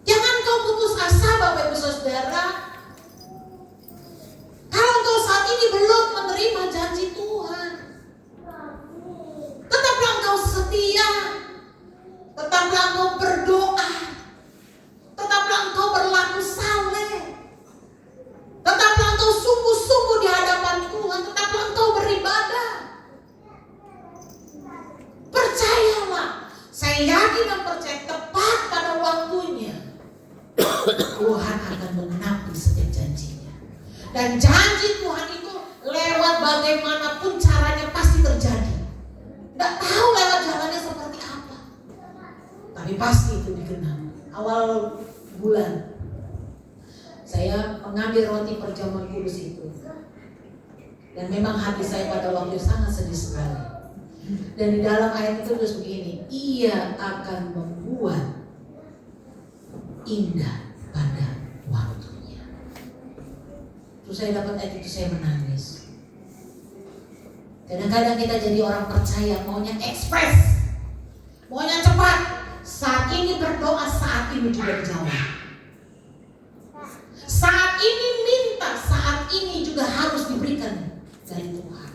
Jangan kau putus asa Bapak Ibu Saudara. Kalau kau saat ini belum menerima janji Tuhan, tetaplah engkau setia, tetaplah engkau berdoa, tetaplah engkau berlaku saleh, tetaplah engkau sungguh-sungguh di hadapan Tuhan, tetaplah engkau beribadah. Percayalah, saya yakin dan percaya tepat pada waktunya Tuhan akan menggenapi setiap janjinya. Dan janji Tuhan itu lewat bagaimanapun caranya pasti terjadi. Tidak tahu lewat jalannya seperti apa, tapi pasti itu digenapi. Awal bulan saya mengambil roti perjamuan kudus itu, dan memang hati saya pada waktu itu sangat sedih sekali. Dan di dalam ayat itu terus begini, Ia akan membuat indah pada waktunya. Terus saya dapat ayat itu, saya menangis. Kadang-kadang kita jadi orang percaya, maunya ekspres, maunya cepat. Saat ini berdoa, saat ini juga dijawab. Saat ini minta, saat ini juga harus diberikan dari Tuhan.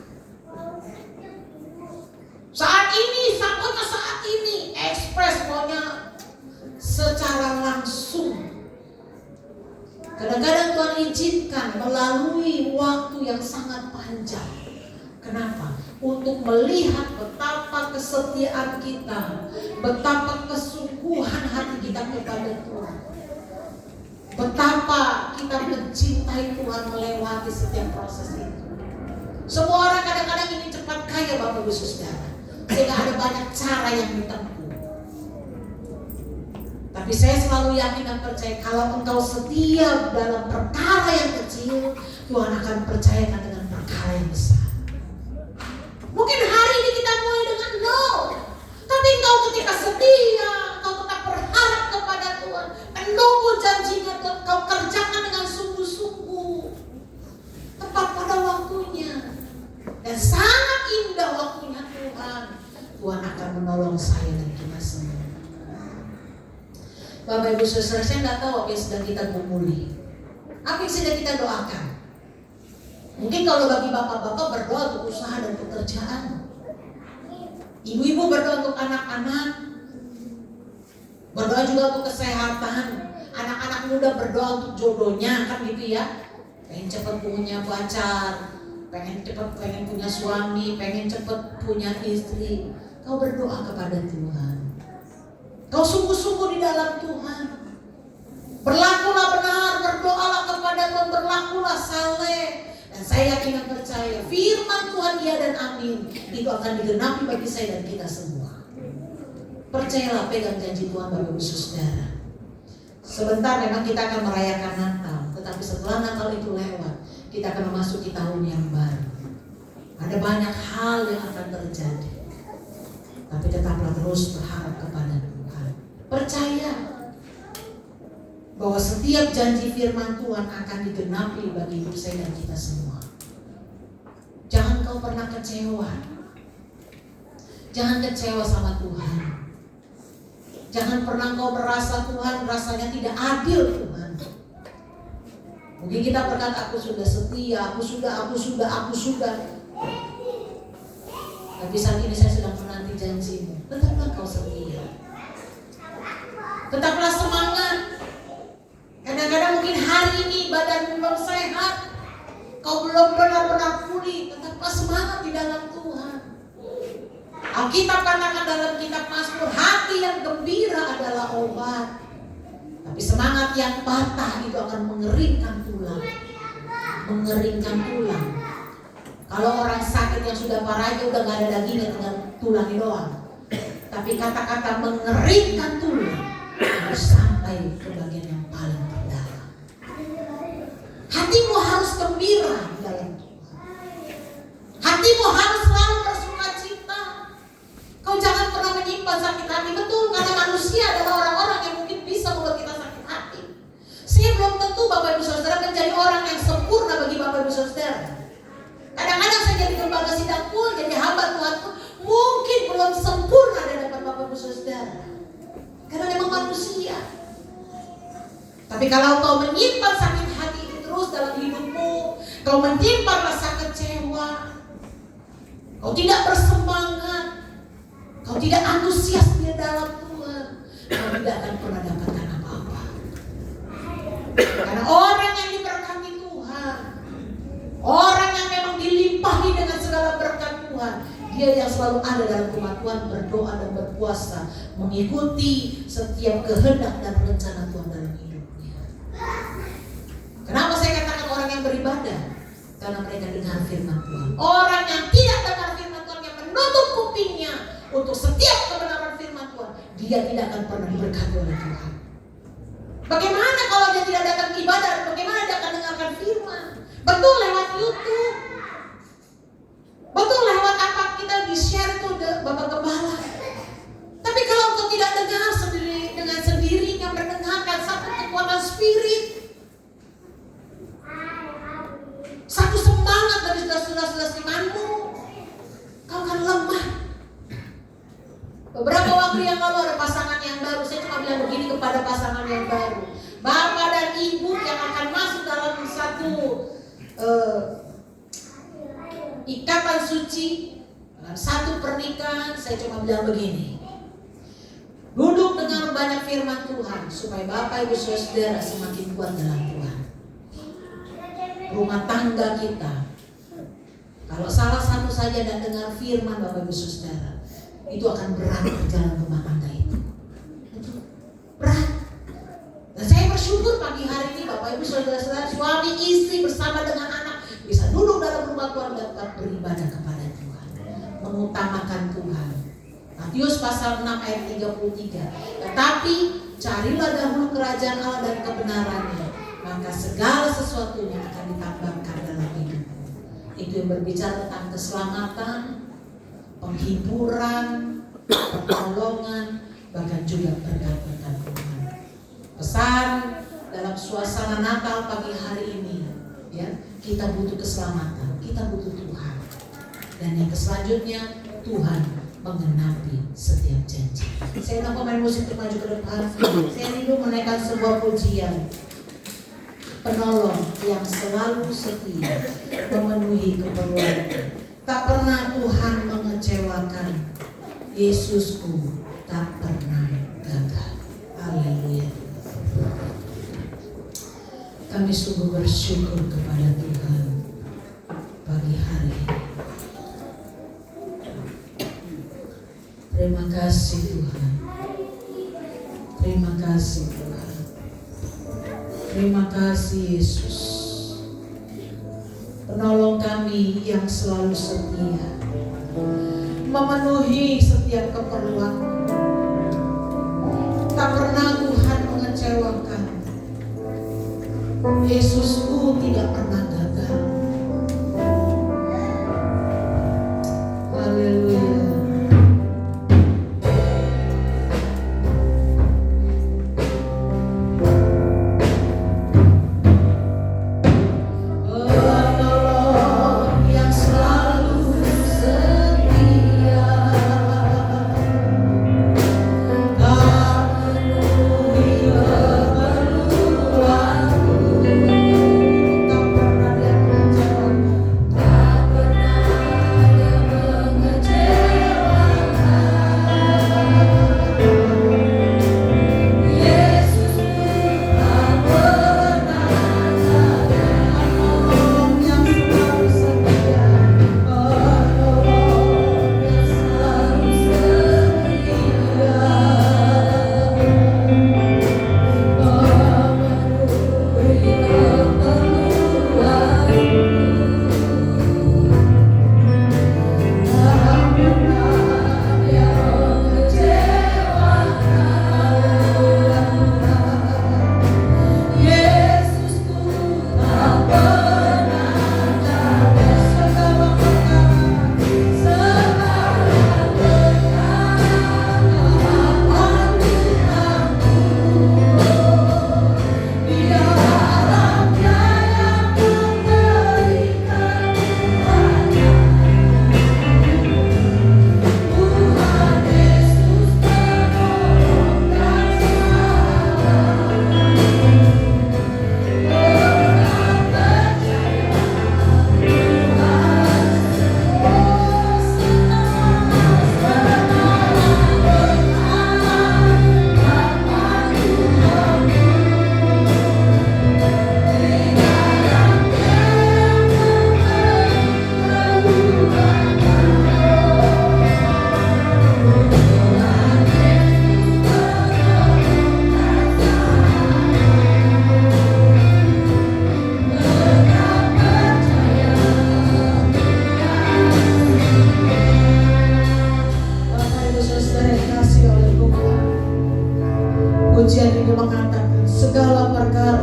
Saat ini, pokoknya saat ini, ekspres, maunya secara langsung. Kadang-kadang Tuhan izinkan melalui waktu yang sangat panjang. Kenapa? Untuk melihat betapa kesetiaan kita, betapa kesungguhan hati kita kepada Tuhan, betapa kita mencintai Tuhan melewati setiap proses itu. Semua orang kadang-kadang ingin cepat kaya Bapak Ibu Saudara, sehingga ada banyak cara yang ditempuh. Tapi saya selalu yakin dan percaya, kalau engkau setia dalam perkara yang kecil, Tuhan akan percayakan dengan perkara yang besar. Mungkin hari ini kita mulai dengan nol, tapi engkau ketika setia, engkau tetap berharap kepada Tuhan, menunggu janjinya, dan engkau kerjakan dengan sungguh-sungguh, tepat pada waktunya, dan sangat indah waktunya Tuhan. Tuhan akan menolong saya dan kita semua. Bapak Ibu Saudara, saya nggak tahu apa yang sedang kita gumuli, apa yang sedang kita doakan. Mungkin kalau bagi bapak-bapak berdoa untuk usaha dan pekerjaan, ibu-ibu berdoa untuk anak-anak, berdoa juga untuk kesehatan, anak-anak muda berdoa untuk jodohnya, kan gitu ya. Pengen cepat punya pacar, pengen punya suami, pengen cepat punya istri. Kau berdoa kepada Tuhan, kau sungguh-sungguh di dalam Tuhan. Berlakulah benar, berdoalah kepada Tuhan, berlakulah saleh. Dan saya yakin dan percaya firman Tuhan ya dan amin itu akan digenapi bagi saya dan kita semua. Percayalah, pegang janji Tuhan Bapak Ibu Saudara. Sebentar memang kita akan merayakan Natal, tetapi setelah Natal itu lewat, kita akan memasuki tahun yang baru. Ada banyak hal yang akan terjadi, tapi tetaplah terus berharap kepada Tuhan. Percaya bahwa setiap janji firman Tuhan akan digenapi bagi hidup saya dan kita semua. Jangan kau pernah kecewa. Jangan kecewa sama Tuhan. Jangan pernah kau merasa Tuhan rasanya tidak adil Tuhan. Mungkin kita berkata, aku sudah setia, aku sudah. Tapi saat ini saya sedang menanti janjimu. Tetaplah kau setia. Tetaplah semangat. Kadang-kadang mungkin hari ini badan belum sehat, kau belum benar-benar pulih, tetaplah semangat di dalam Tuhan. Alkitab katakan dalam kitab Mazmur, hati yang gembira adalah obat, tapi semangat yang patah itu akan mengeringkan tulang. Kalau orang sakit yang sudah parah aja udah gak ada dagingnya, tinggal tulangnya doang. Tapi kata-kata mengeringkan tulang harus sampai ke bagian yang paling terdalam. Hatimu harus gembira di dalam Tuhan. Hatimu harus selalu bersuka cita. Kau jangan pernah menyimpan sakit hati. Bapak Ibu Saudara menjadi orang yang sempurna bagi Bapak Ibu Saudara. Kadang-kadang saya jadi lembaga sidang pun, jadi hamba Tuhan pun mungkin belum sempurna di hadapan Bapak Ibu Saudara. Karena memang manusia. Tapi kalau kau menyimpan sakit hati itu terus dalam hidupmu, kau menyimpan rasa kecewa, kau tidak bersemangat, kau tidak antusias di dalam Tuhan, kau tidak akan pernah dapatkan apa-apa. Karena orang yang diberkati Tuhan, orang yang memang dilimpahi dengan segala berkat Tuhan, dia yang selalu ada dalam rumah Tuhan, berdoa dan berpuasa, mengikuti setiap kehendak dan rencana Tuhan dalam hidupnya. Kenapa saya katakan orang yang beribadah? Karena mereka dengar firman Tuhan. Orang yang tidak dengar firman Tuhan, yang menutup kupingnya untuk setiap kebenaran firman Tuhan, dia tidak akan pernah diberkati oleh Tuhan. Bagaimana kalau dia tidak datang ibadah? Bagaimana dia akan dengarkan firman? Betul lewat YouTube, betul lewat apa kita di-share itu Bapak Gembala. Tapi kalau engkau tidak dengar sendiri, dengan sendirinya mendengarkan satu kekuatan spirit, satu semangat dari saudara-saudara imanmu, kau akan lemah. Beberapa waktu yang lalu ada pasangan yang baru. Saya cuma bilang begini kepada pasangan yang baru, bapak dan ibu yang akan masuk dalam satu ikatan suci, satu pernikahan. Saya cuma bilang begini, duduk dengar banyak firman Tuhan supaya Bapak Ibu Saudara semakin kuat dalam Tuhan. Rumah tangga kita, kalau salah satu saja dan dengar firman Bapak Ibu Saudara, itu akan berat berjalan rumah tangga itu. Berat. Dan saya bersyukur pagi hari ini Bapak Ibu Saudara-saudara, suami istri bersama dengan anak bisa duduk dalam rumah Tuhan dan dapat beribadah kepada Tuhan, mengutamakan Tuhan. Matius pasal 6 ayat 33. Tetapi carilah dahulu kerajaan Allah dan kebenarannya, maka segala sesuatunya akan ditambahkan dalam hidupmu. Itu yang berbicara tentang keselamatan, penghiburan, pertolongan, bahkan juga berkat-berkat Tuhan. Pesan dalam suasana Natal pagi hari ini, ya, kita butuh keselamatan, kita butuh Tuhan. Dan yang selanjutnya, Tuhan menggenapi setiap janji. Saya nak pemain musik untuk maju ke depan. Saya rindu menaikkan sebuah pujian. Penolong yang selalu setia memenuhi keperluanku. Tak pernah Tuhan mengecewakan. Yesusku tak pernah gagal. Haleluya. Kami sungguh bersyukur kepada Tuhan pagi hari ini. Terima kasih Tuhan. Terima kasih Tuhan. Terima kasih Yesus. Penolong kami yang selalu setia, memenuhi setiap keperluan. Tak pernah Tuhan mengecewakan. Yesusku tidak pernah gagal. Haleluya. pujian ini mengatakan segala perkara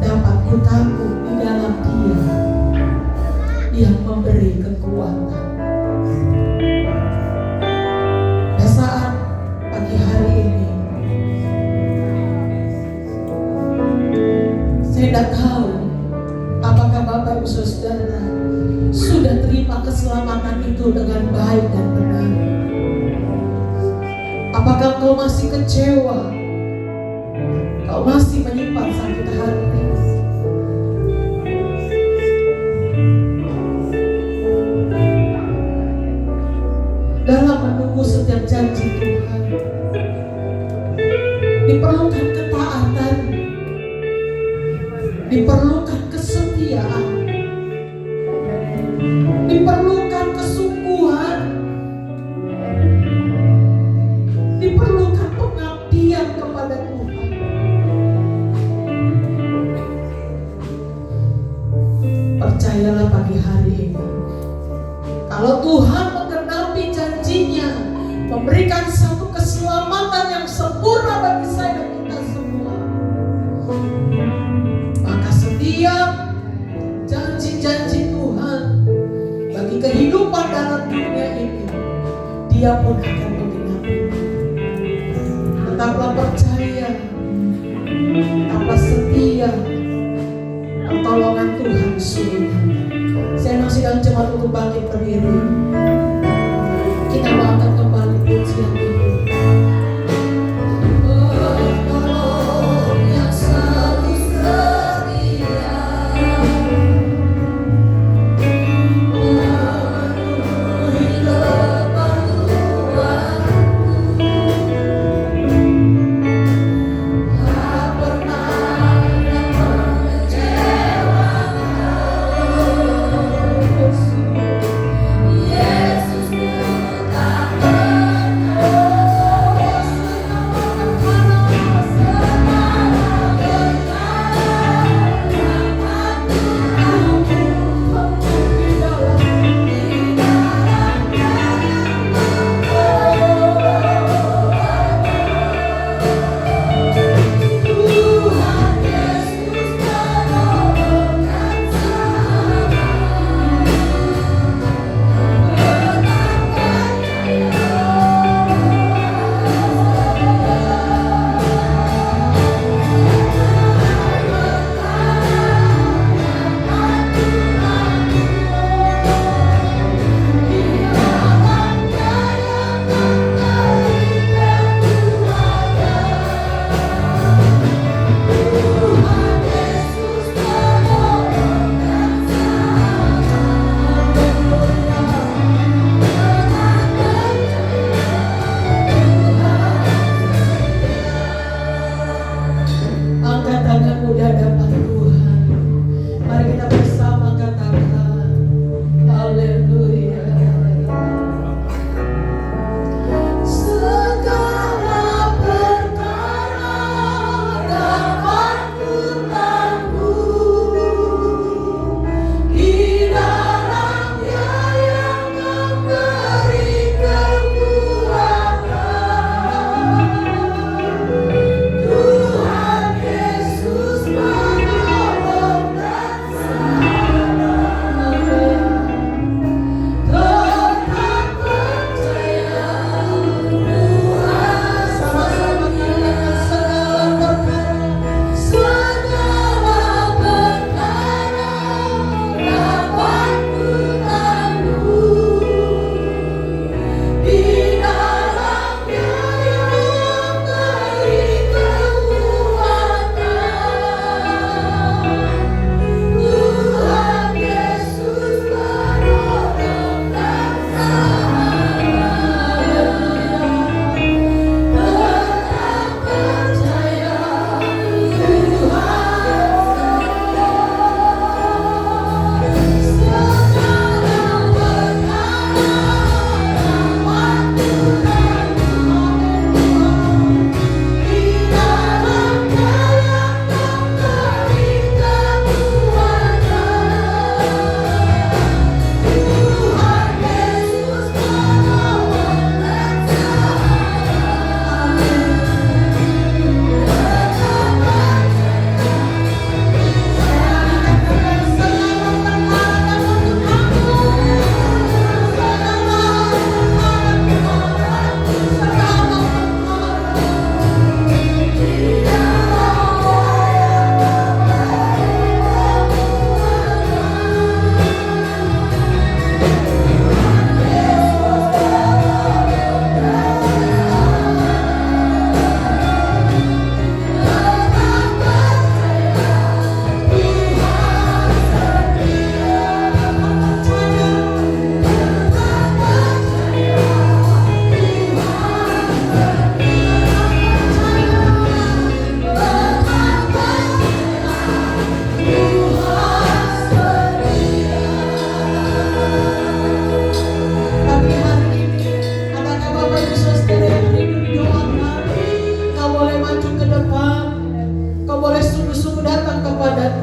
dapat kutanggung di dalam Dia yang memberi kekuatan. Pada saat pagi hari ini, saya tidak tahu apakah Bapak Ibu Saudara sudah terima keselamatan itu dengan baik dan benar. Apakah kau masih kecewa? Kau masih menyimpan sakit hati? Dalam menunggu setiap janji Tuhan, diperlukan ketaatan, diperlukan kesetiaan, diperlukan kesungguhan, diperlukan pengabdian kepada Tuhan. Percayalah pagi hari ini, kalau Tuhan menggenapi janjinya, memberikan satu keselamatan yang sempurna bagi saya dan kita semua, maka setiap janji-janji Tuhan bagi kehidupan dalam dunia ini, Dia pun akan menggenapi. Tetaplah percaya, tetaplah setia, pertolongan Tuhan suruh. Saya masih dalam jemaat untuk bangkit berdiri. Kita akan kembali pujian ini. Penolong yang selalu setia, memenuhi keperluanku.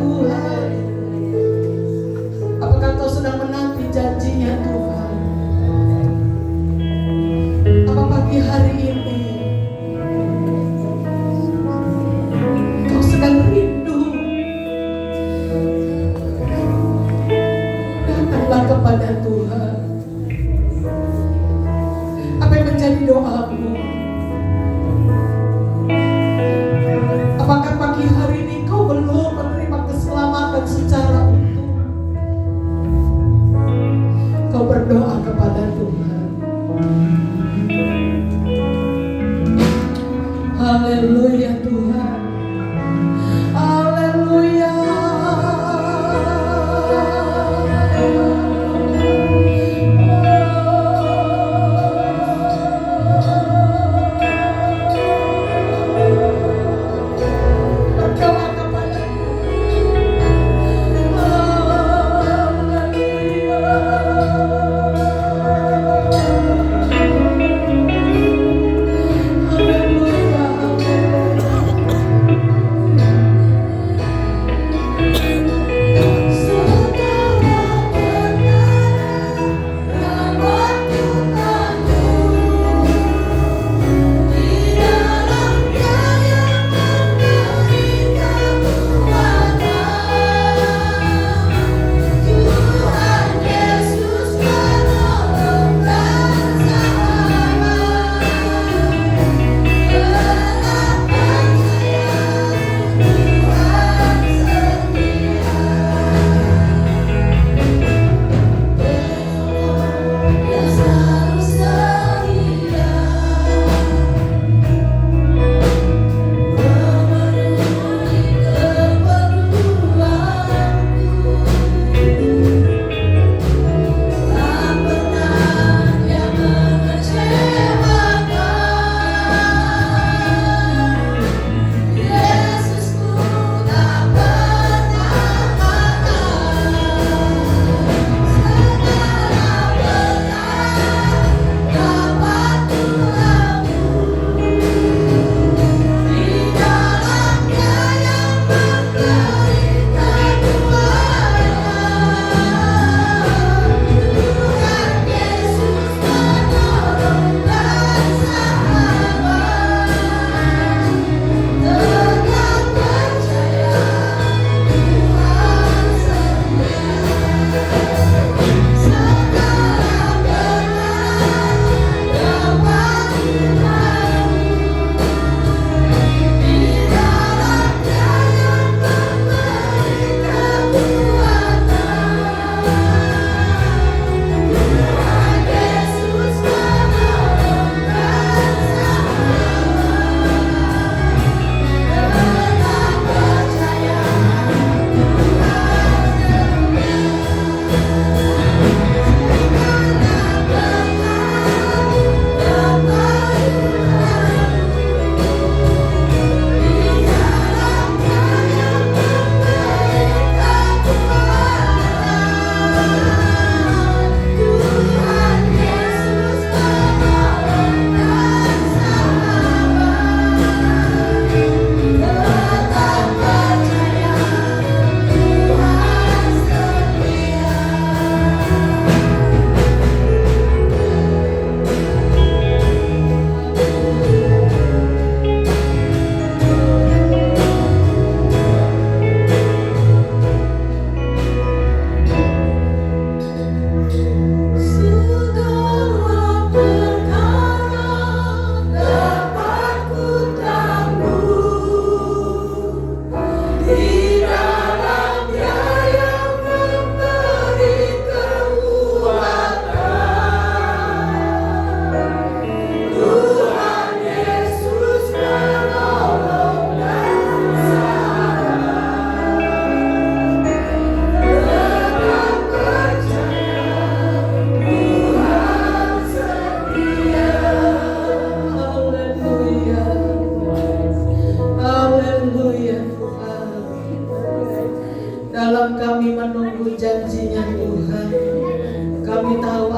Tuhan? Apakah Kau sedang menanti janjinya Tuhan? Apa pagi hari ini Kau sedang rindu? Datanglah kepada Tuhan. Apa yang menjadi doamu? Apakah pagi hari ini kau belum menerima keselamatan secara utuh? Kau berdoa kepada Tuhan. Haleluya Tuhan. Haleluya. Berdoa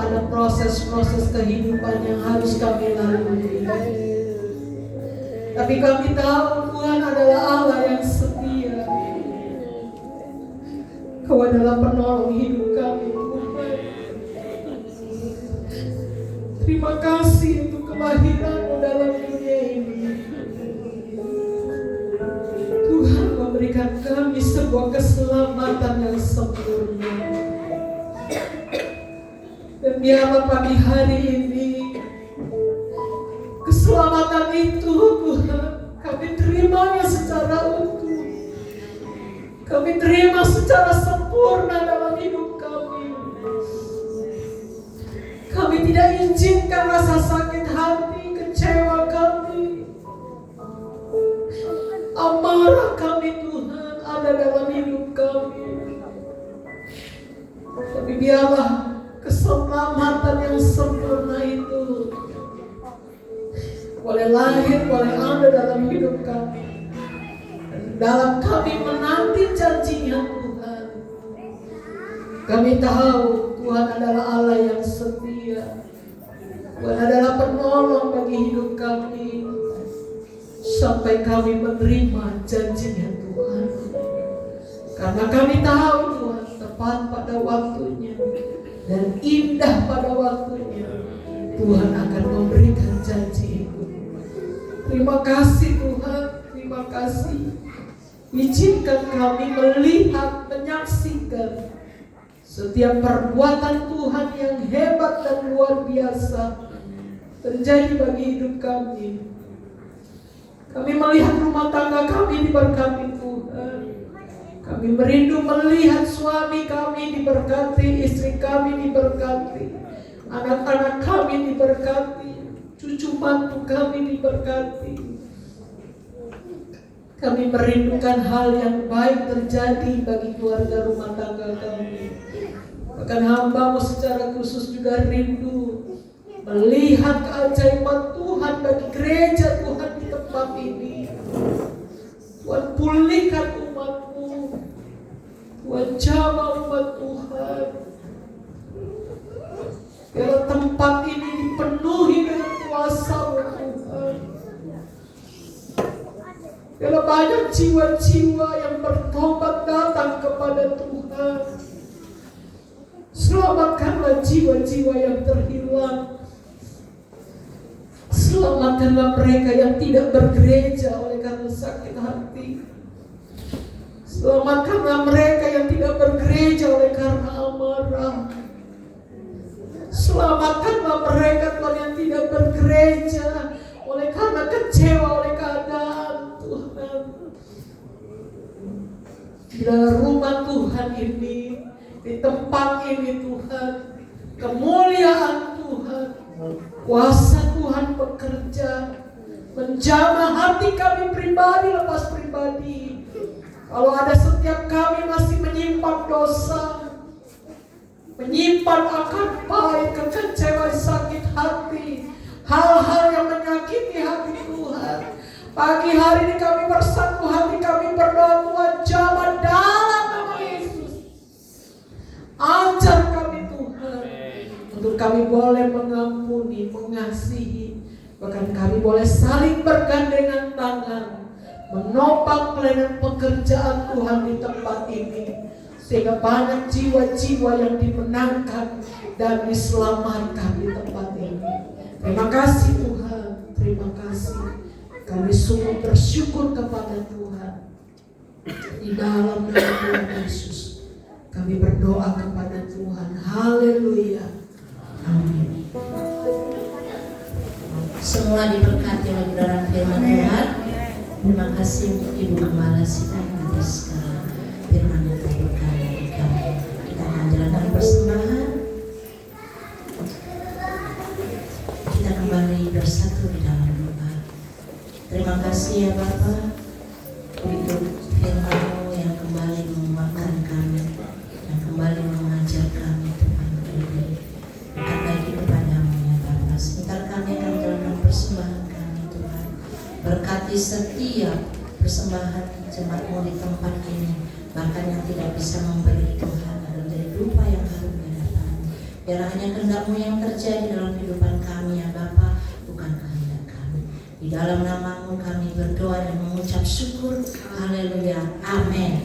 kepada proses-proses kehidupan yang harus kami lalui. Tapi kami tahu Tuhan adalah Allah yang setia. Kau adalah penolong hidup kami, Tuhan. Terima kasih untuk kelahiran-Mu dalam dunia ini. Tuhan memberikan kami sebuah keselamatan yang sempurna. Dan biarlah pagi hari ini keselamatan itu, Tuhan, kami terimanya secara utuh. Kami terima secara sempurna dalam hidup kami. Kami tidak izinkan rasa sakit hati, kecewa kami, amarah kami, Tuhan, ada dalam hidup kami. Tapi biarlah keselamatan yang sempurna itu boleh lahir, boleh ada dalam hidup kami. Dan dalam kami menanti janji-Nya, Tuhan. Kami tahu Tuhan adalah Allah yang setia. Tuhan adalah penolong bagi hidup kami sampai kami menerima janji-Nya, Tuhan. Karena kami tahu Tuhan tepat pada waktunya dan indah pada waktunya Tuhan akan memberikan janji itu. Terima kasih Tuhan, terima kasih. Izinkan kami melihat, menyaksikan setiap perbuatan Tuhan yang hebat dan luar biasa terjadi bagi hidup kami. Kami melihat rumah tangga kami diberkati Tuhan. Kami merindu melihat suami kami diberkati, istri kami diberkati, anak-anak kami diberkati, cucu mantu kami diberkati. Kami merindukan hal yang baik terjadi bagi keluarga rumah tangga kami. Bahkan hamba-Mu secara khusus juga rindu melihat keajaiban Tuhan bagi gereja Tuhan di tempat ini. Tuhan pulihkan umat-Mu, Tuhan jamah umat Tuhan. Biarlah tempat ini dipenuhi dengan kuasa-Mu, Tuhan. Biarlah banyak jiwa-jiwa yang bertobat datang kepada Tuhan. Selamatkanlah jiwa-jiwa yang terhilang. Selamatkanlah mereka yang tidak bergereja oleh karena sakit hati. Selamatkanlah mereka yang tidak bergereja oleh karena amarah. Selamatkanlah mereka Tuhan yang tidak bergereja oleh karena kecewa oleh keadaan, Tuhan. Bila rumah Tuhan ini, di tempat ini Tuhan, kemuliaan Tuhan, kuasa Tuhan bekerja, menjamah hati kami pribadi lepas pribadi. Kalau ada setiap kami masih menyimpan dosa, menyimpan akan baik, kekecewaan, sakit hati, hal-hal yang menyakiti hati Tuhan, pagi hari ini kami bersatu hati, kami berdoa Tuhan, jamah dalam nama Yesus. Ajar kami Tuhan, untuk kami boleh mengampuni, mengasihi, bahkan kami boleh saling bergandengan tangan, menopang pelayanan pekerjaan Tuhan di tempat ini, sehingga banyak jiwa-jiwa yang dimenangkan dan diselamatkan di tempat ini. Terima kasih Tuhan, terima kasih. Kami sungguh bersyukur kepada Tuhan. Di dalam nama Tuhan Yesus kami berdoa kepada Tuhan. Haleluya. Amin. Semua diberkati oleh kebenaran firman Tuhan. Terima kasih untuk Ibu Gembala Sidang atas firman yang terberkati dari kami. Kita akan jalankan persembahan. Kita kembali bersatu di dalam doa. Terima kasih ya Bapa untuk firman-Mu yang kembali menguatkan kami, yang kembali mengajar kami Tuhan. Bukan lagi kepadamu ya Bapa. Sebentar kami akan jalankan persembahan kami Tuhan. Berkati setiap persembahan jemaat-Mu di tempat ini, bahkan yang tidak bisa memberi Tuhan adalah dari rupa yang harum di hadapan-Mu. Biarlah hanya kehendak-Mu yang terjadi dalam kehidupan kami ya Bapa, bukan kehendak kami. Di dalam nama-Mu kami berdoa dan mengucap syukur. Haleluya. Amin.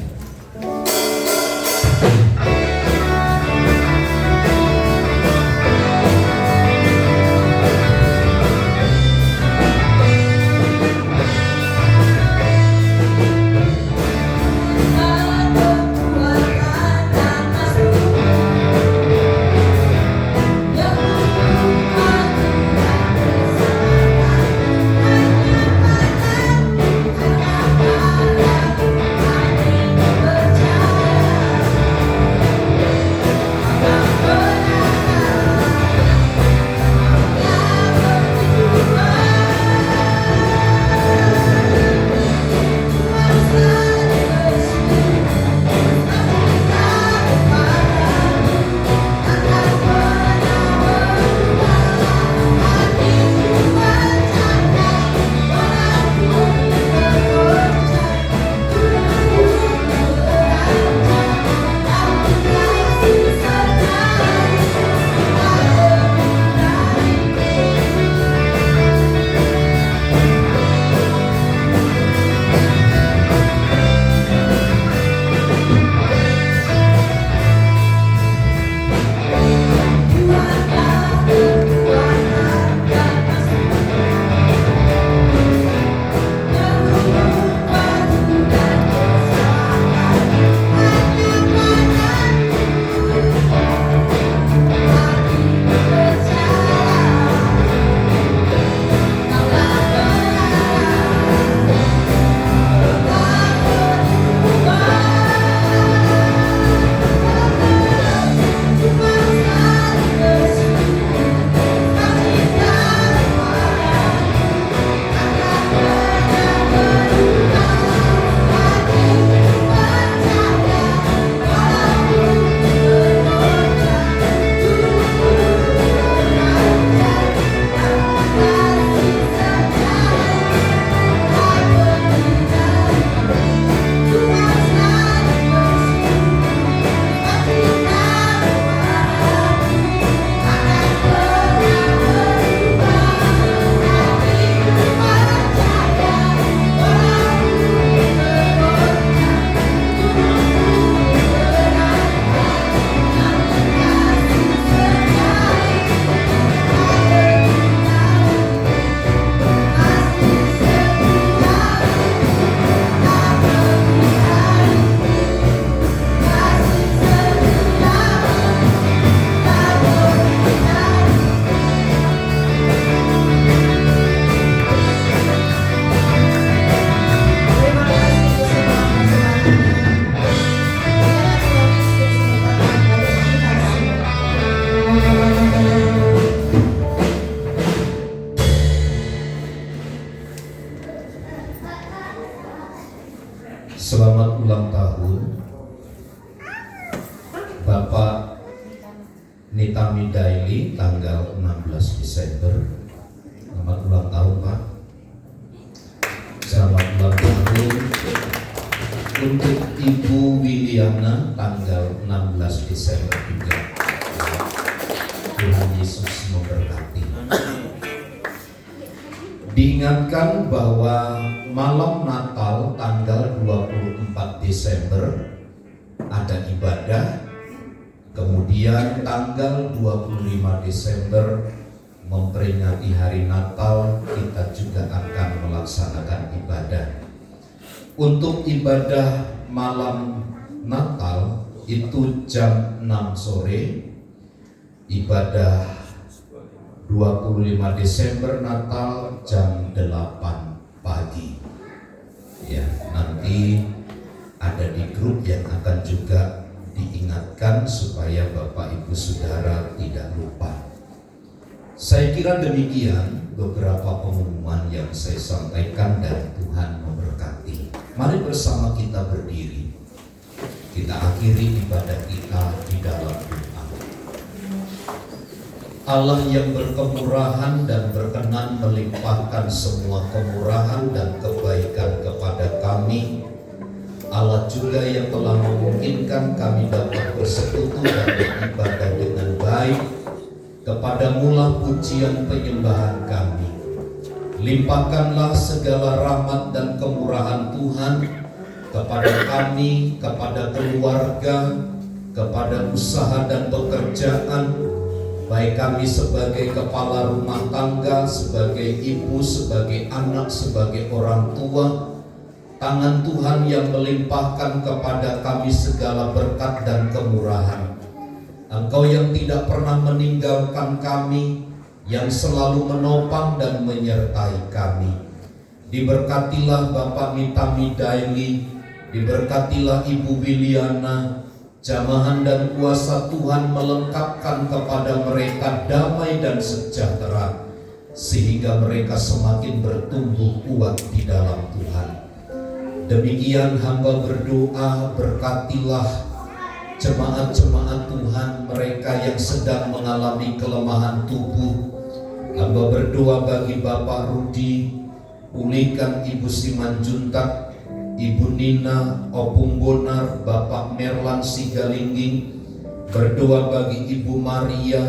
Selamat ulang tahun Bapak Nitami Daily tanggal 16 Desember. Selamat ulang tahun Pak. Selamat ulang tahun untuk Ibu Wiliana tanggal 16 Desember juga. Tuhan Yesus memberkati. Diingatkan bahwa malam Natal tanggal 24 Desember ada ibadah, kemudian tanggal 25 Desember memperingati hari Natal, kita juga akan melaksanakan ibadah. Untuk ibadah malam Natal itu jam 6 sore, ibadah 25 Desember Natal jam 8 pagi. Ya, nanti ada di grup yang akan juga diingatkan supaya Bapak Ibu Saudara tidak lupa. Saya kira demikian beberapa pengumuman yang saya sampaikan dan Tuhan memberkati. Mari bersama kita berdiri. Kita akhiri ibadah kita di dalam doa. Allah yang berkemurahan dan berkenan melimpahkan semua kemurahan dan kebaikan kepada kami, Allah juga yang telah memungkinkan kami dapat bersekutu dan beribadah dengan baik, kepadamulah pujian penyembahan kami. Limpahkanlah segala rahmat dan kemurahan Tuhan kepada kami, kepada keluarga, kepada usaha dan pekerjaan, baik kami sebagai kepala rumah tangga, sebagai ibu, sebagai anak, sebagai orang tua. Tangan Tuhan yang melimpahkan kepada kami segala berkat dan kemurahan. Engkau yang tidak pernah meninggalkan kami, yang selalu menopang dan menyertai kami. Diberkatilah Bapak Nitami Daily, diberkatilah Ibu Wiliana. Jamahan dan kuasa Tuhan melengkapkan kepada mereka damai dan sejahtera, sehingga mereka semakin bertumbuh kuat di dalam Tuhan. Demikian hamba berdoa, berkatilah jemaat-jemaat Tuhan, mereka yang sedang mengalami kelemahan tubuh. Hamba berdoa bagi Bapak Rudi, pulihkan Ibu Simanjuntak, Ibu Nina, Opung Bonar, Bapak Merlan Sigalingging. Berdoa bagi Ibu Maria,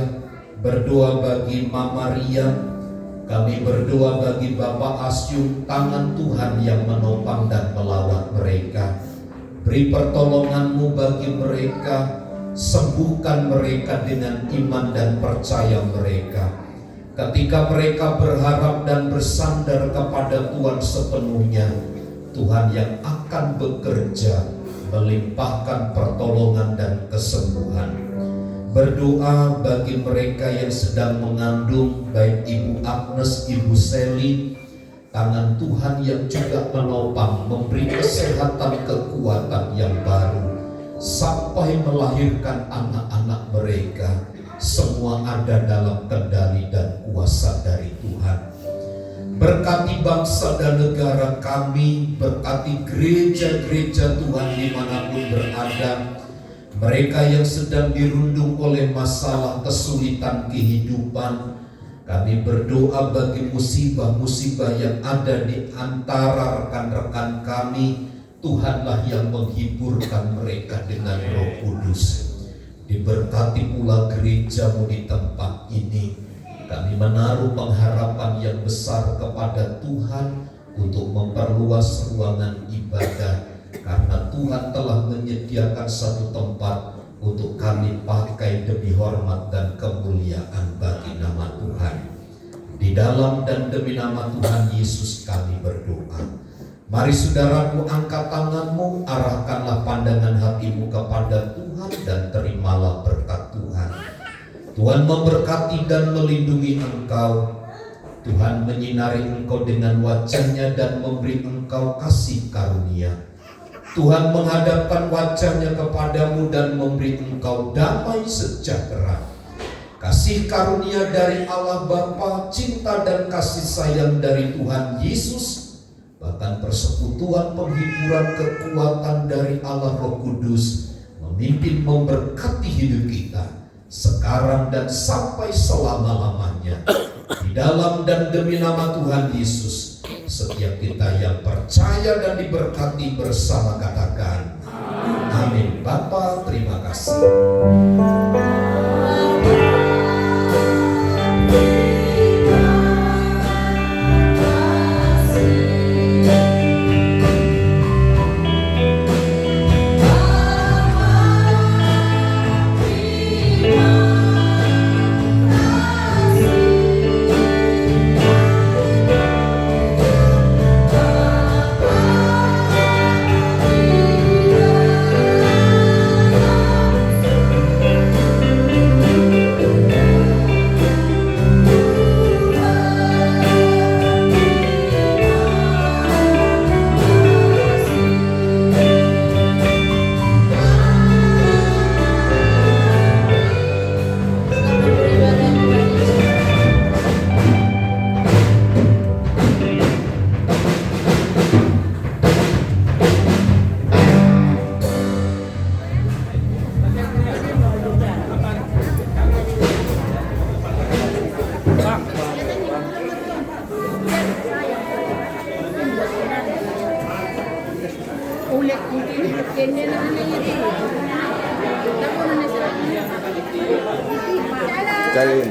berdoa bagi Mama Maria. Kami berdoa bagi Bapak Asyum, tangan Tuhan yang menopang dan melawat mereka. Beri pertolongan-Mu bagi mereka, sembuhkan mereka dengan iman dan percaya mereka. Ketika mereka berharap dan bersandar kepada Tuhan sepenuhnya, Tuhan yang akan bekerja melimpahkan pertolongan dan kesembuhan. Berdoa bagi mereka yang sedang mengandung, baik Ibu Agnes, Ibu Seli. Tangan Tuhan yang juga menopang, memberi kesehatan, kekuatan yang baru sampai melahirkan anak-anak mereka. Semua ada dalam kendali dan kuasa dari Tuhan. Berkati bangsa dan negara kami, berkati gereja-gereja Tuhan dimanapun berada. Mereka yang sedang dirundung oleh masalah kesulitan kehidupan, kami berdoa bagi musibah-musibah yang ada di antara rekan-rekan kami. Tuhanlah yang menghiburkan mereka dengan Roh Kudus. Diberkati pula gereja-Mu di tempat ini. Kami menaruh pengharapan yang besar kepada Tuhan untuk memperluas ruangan ibadah, karena Tuhan telah menyediakan satu tempat untuk kami pakai demi hormat dan kemuliaan bagi nama Tuhan. Di dalam dan demi nama Tuhan Yesus kami berdoa. Mari saudaraku, angkat tanganmu, arahkanlah pandangan hatimu kepada Tuhan dan terimalah berkat Tuhan. Tuhan memberkati dan melindungi engkau. Tuhan menyinari engkau dengan wajah-Nya dan memberi engkau kasih karunia. Tuhan menghadapkan wajah-Nya kepadamu dan memberi engkau damai sejahtera. Kasih karunia dari Allah Bapa, cinta dan kasih sayang dari Tuhan Yesus, bahkan persekutuan penghiburan kekuatan dari Allah Roh Kudus memimpin memberkati hidup kita sekarang dan sampai selama-lamanya. Di dalam dan demi nama Tuhan Yesus, setiap kita yang percaya dan diberkati bersama katakan amin. Bapa, terima kasih. Ulit mungkin ganyan na nangyayari. Ako na nasa Cariin.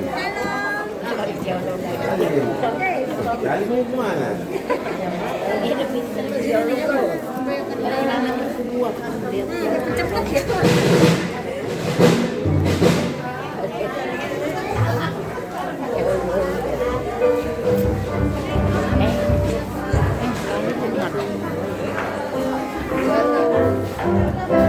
Cari mo kemana? cepat ya. Cari.